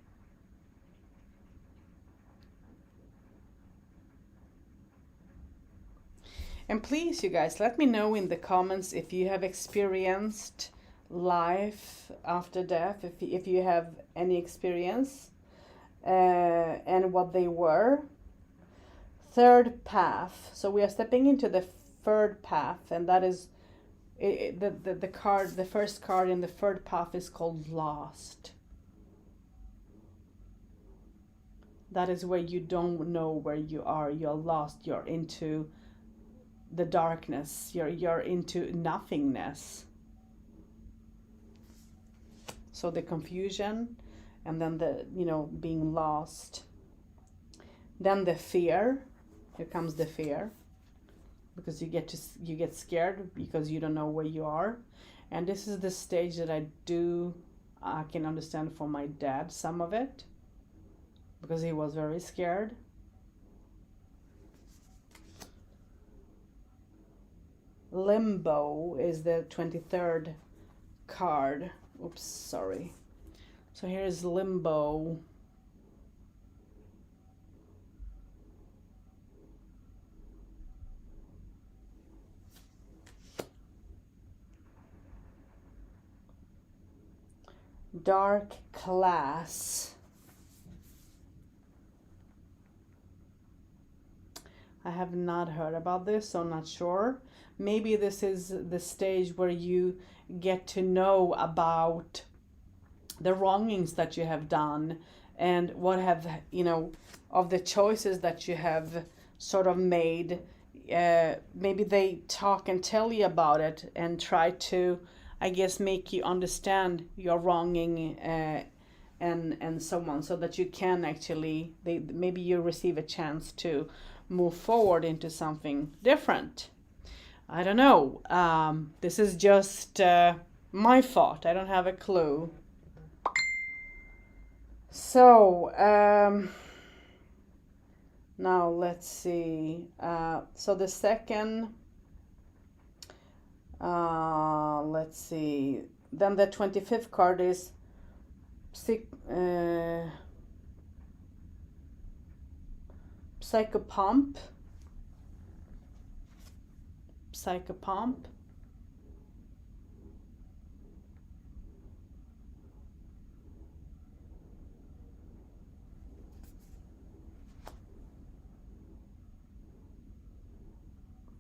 And please, you guys, let me know in the comments if you have experienced life after death, if you have any experience, and what they were. Third path. So we are stepping into the third path, and that is the card. The first card in the third path is called Lost. That is where you don't know where you are. You're lost. You're into the darkness. You're into nothingness. So the confusion, and then the being lost. Then the fear. Here comes the fear, because you get scared because you don't know where you are. And this is the stage that I can understand from my dad, some of it, because he was very scared. Limbo is the 23rd card. Oops, sorry. So here's limbo. Dark class. I have not heard about this, so I'm not sure. Maybe this is the stage where you get to know about the wrongings that you have done, and what have, of the choices that you have sort of made. Maybe they talk and tell you about it and try to, I guess, make you understand your wronging, and so on, so that you can actually, maybe you receive a chance to move forward into something different. I don't know. This is just my thought. I don't have a clue. So now let's see. So the second, let's see. Then the 25th card is psychopomp. Psychopomp.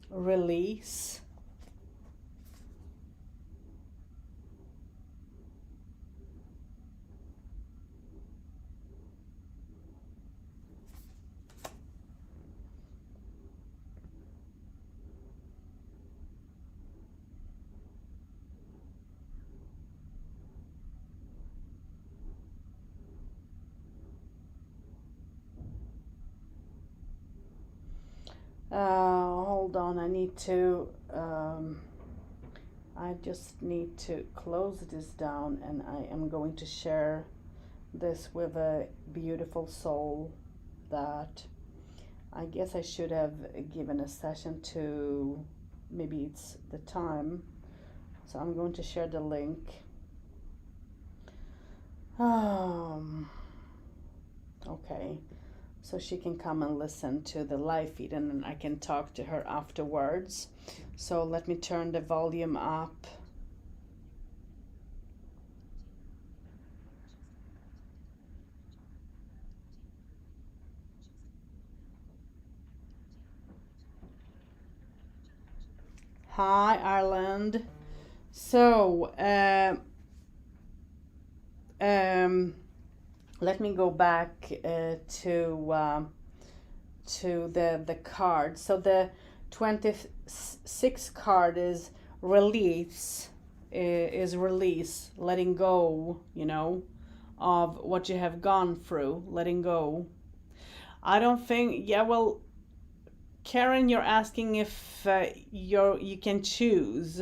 Release. I need to, I just need to close this down, and I am going to share this with a beautiful soul that I guess I should have given a session to. Maybe it's the time. So I'm going to share the link. Okay. So she can come and listen to the live feed, and then I can talk to her afterwards. So let me turn the volume up. Hi, Ireland. So, let me go back to the card. So the 26th card is release, letting go, of what you have gone through, letting go. I don't think, well, Karen, you're asking if you can choose,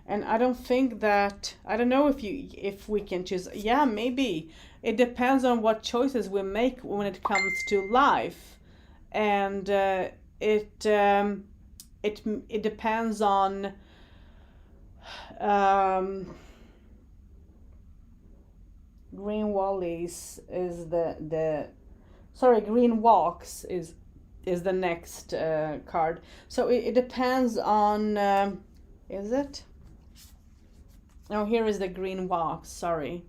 and I don't think that, I don't know if we can choose. Yeah, maybe it depends on what choices we make when it comes to life, and it depends on Green Wallies is Green Walks is the next card. So it depends on, is it? Oh, here is the Green Walks, sorry.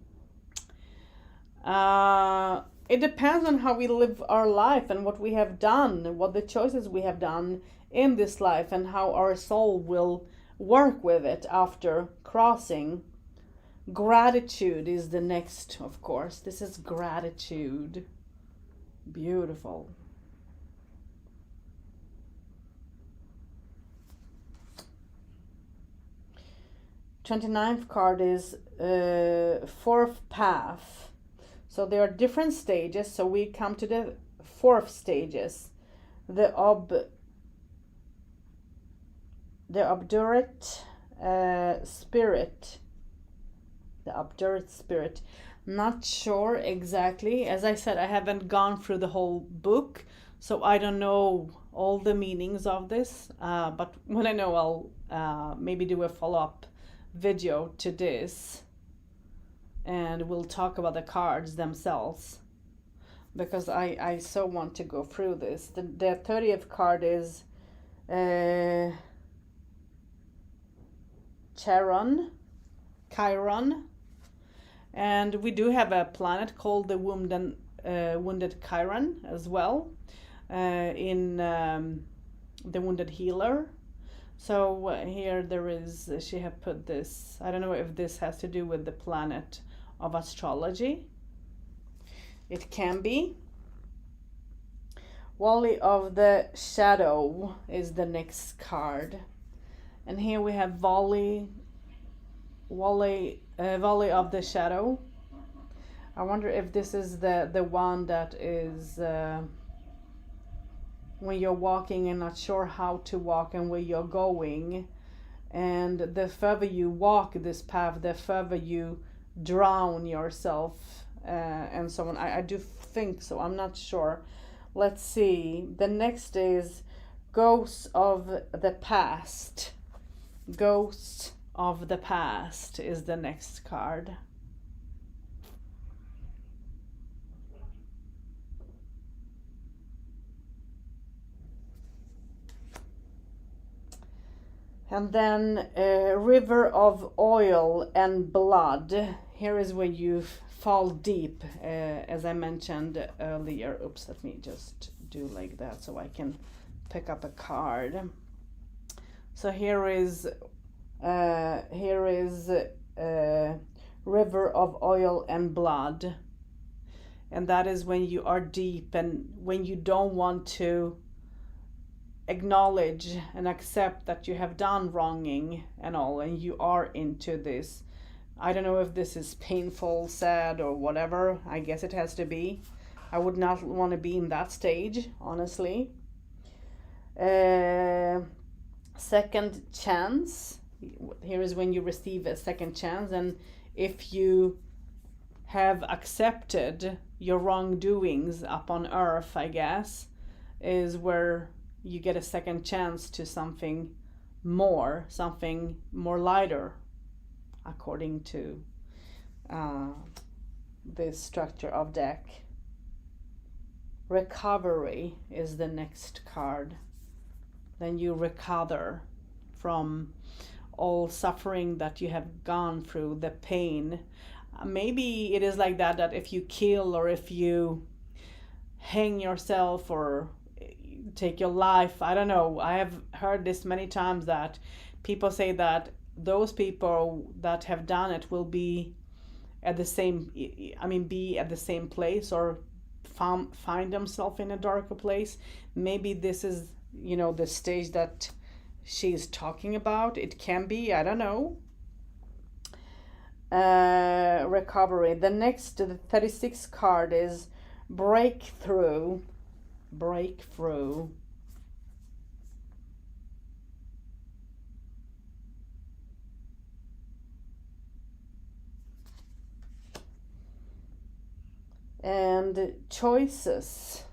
It depends on how we live our life and what we have done, what the choices we have done in this life, and how our soul will work with it after crossing. Gratitude is the next, of course. This is gratitude. Beautiful. 29th card is fourth path. So there are different stages. So we come to the fourth stages. The obdurate spirit. The obdurate spirit. Not sure exactly. As I said, I haven't gone through the whole book, so I don't know all the meanings of this. But when I know, I'll maybe do a follow-up video to this, and we'll talk about the cards themselves, because I so want to go through this. The 30th card is Chiron, and we do have a planet called the Wounded Chiron as well, in the Wounded Healer. So here there is, she have put this, I don't know if this has to do with the planet of astrology. It can be. Wally of the Shadow is the next card. And here we have Wally of the Shadow. I wonder if this is the one that is when you're walking and not sure how to walk and where you're going. And the further you walk this path, the further you drown yourself, and so on. I do think so. I'm not sure. Let's see. The next is Ghosts of the Past. Ghosts of the Past is the next card. And then River of Oil and Blood. Here is where you fall deep, as I mentioned earlier. Oops, let me just do like that so I can pick up a card. So here is River of Oil and Blood. And that is when you are deep and when you don't want to acknowledge and accept that you have done wronging and all, and you are into this. I don't know if this is painful, sad, or whatever. I guess it has to be. I would not want to be in that stage, honestly. second chance. Here is when you receive a second chance, and if you have accepted your wrongdoings up on earth, I guess, is where you get a second chance to something more lighter, according to this structure of deck. Recovery is the next card. Then you recover from all suffering that you have gone through, the pain. Maybe it is like that if you kill, or if you hang yourself, or take your life, I don't know. I have heard this many times, that people say that those people that have done it will be at the same, be at the same place, or find themselves in a darker place. Maybe this is, the stage that she's talking about. It can be, I don't know. Recovery. The 36th card is breakthrough. And choices.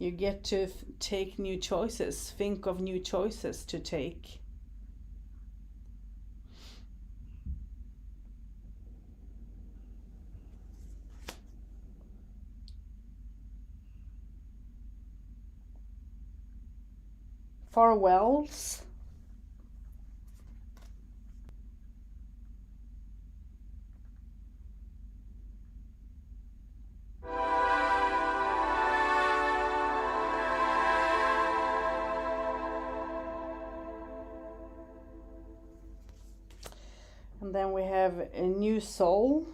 You get to take new choices, think of new choices to take. Farewells. And then we have a new soul.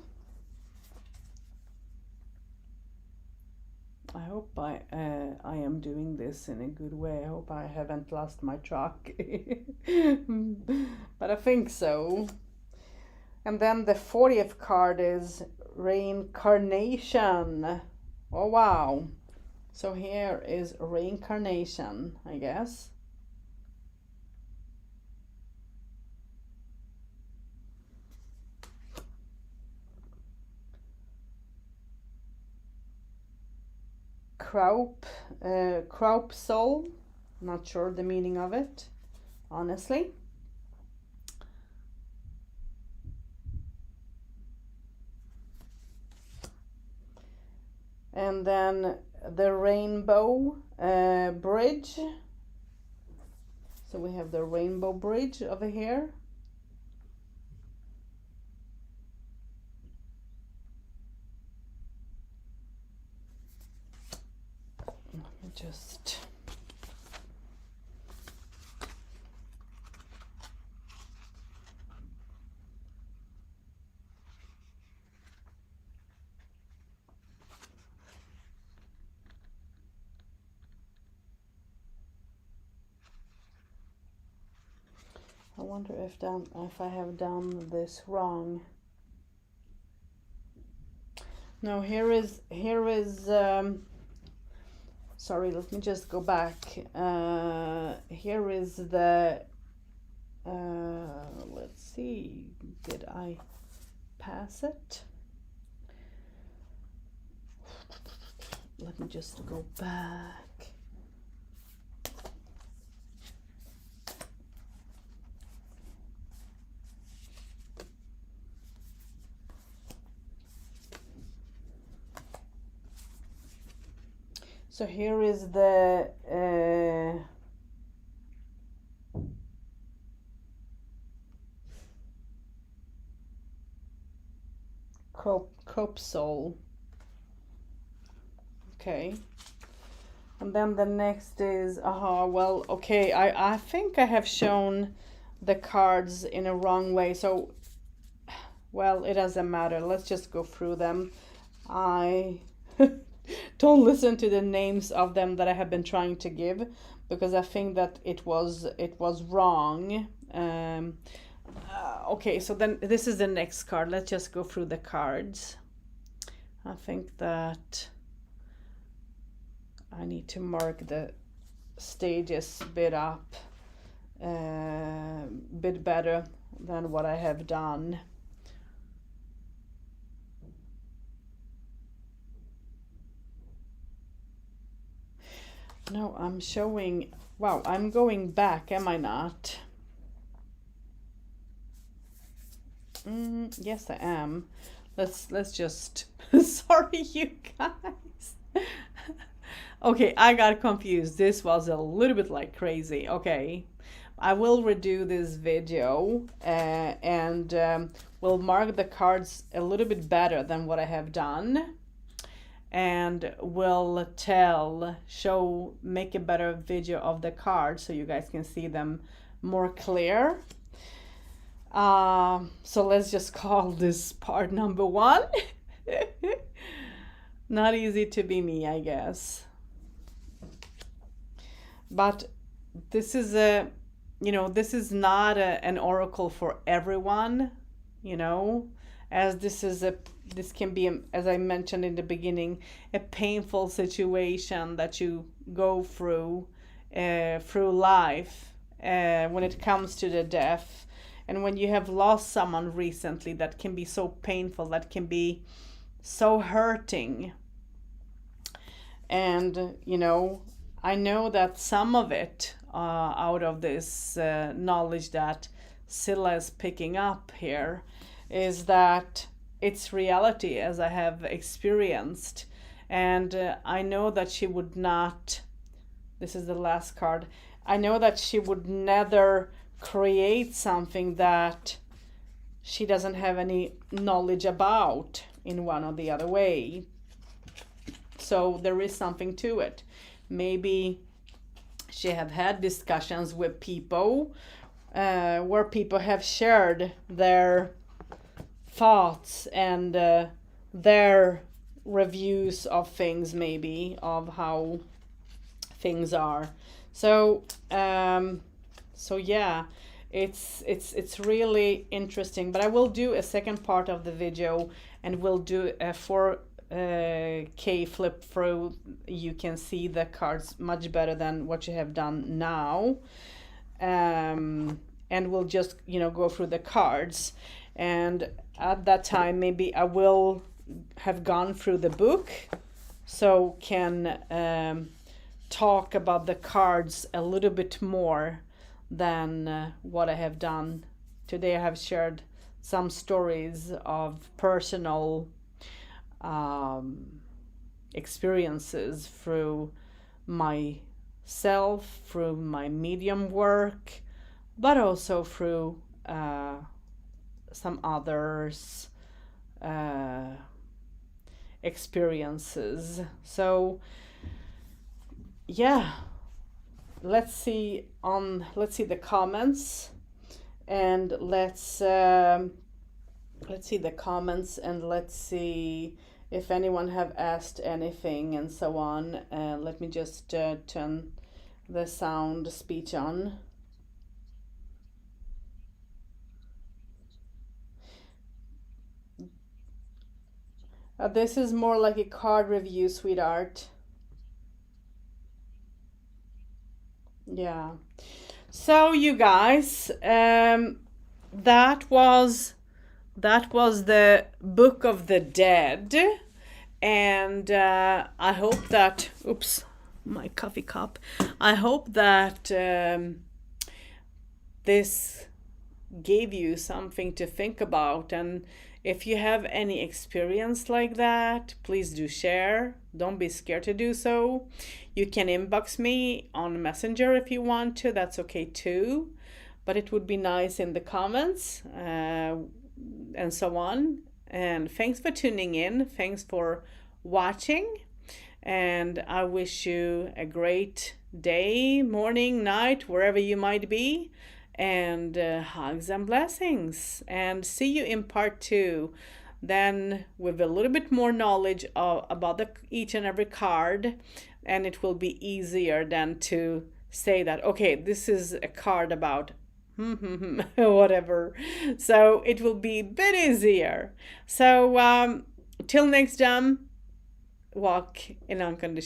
I hope I am doing this in a good way. I hope I haven't lost my track. But I think so. And then the 40th card is reincarnation. Oh wow. So here is reincarnation, I guess. Crop soul. Not sure the meaning of it, honestly. And then the rainbow bridge. So we have the rainbow bridge over here. Just I wonder if I have done this wrong. No, here is sorry, let me just go back. Here is the, let's see, did I pass it? Let me just go back. So here is the crop soul. Okay. And then the next is, well, okay, I think I have shown the cards in a wrong way. So, well, it doesn't matter. Let's just go through them. I don't listen to the names of them that I have been trying to give, because I think that it was wrong. Okay, so then this is the next card. Let's just go through the cards. I think that I need to mark the stages a bit up. bit better than what I have done. No, I'm showing, wow, I'm going back, am I not? Yes, I am. Let's just, sorry you guys. Okay, I got confused. This was a little bit like crazy. Okay, I will redo this video and will mark the cards a little bit better than what I have done, and will make a better video of the cards so you guys can see them more clear. So let's just call this part number 1. Not easy to be me, I guess. But this is this is not an oracle for everyone, as this can be, as I mentioned in the beginning, a painful situation that you go through life when it comes to the death. And when you have lost someone recently, that can be so painful, that can be so hurting. And, I know that some of it out of this knowledge that Scylla is picking up here is that it's reality, as I have experienced. And I know that she would not, this is the last card, I know that she would never create something that she doesn't have any knowledge about in one or the other way. So there is something to it. Maybe she have had discussions with people where people have shared their thoughts and their reviews of things, maybe of how things are. So yeah, it's really interesting. But I will do a second part of the video, and we'll do a 4K flip through. You can see the cards much better than what you have done now. And we'll just go through the cards, and at that time maybe I will have gone through the book, so can talk about the cards a little bit more than what I have done today. I have shared some stories of personal experiences through myself, through my medium work, but also through some others' experiences. So yeah, let's see the comments, and let's see the comments, and let's see if anyone have asked anything and so on. Let me just turn the sound speech on. This is more like a card review, sweetheart. Yeah. So you guys, that was the Book of the Dead, and I hope that, oops, my coffee cup. I hope that this gave you something to think about, and if you have any experience like that, please do share. Don't be scared to do so. You can inbox me on Messenger if you want to. That's okay too. But it would be nice in the comments and so on. And thanks for tuning in. Thanks for watching. And I wish you a great day, morning, night, wherever you might be. And hugs and blessings, and see you in part 2, then with a little bit more knowledge about each and every card, and it will be easier than to say that, okay, this is a card about whatever. So it will be a bit easier. So till next time, walk in unconditional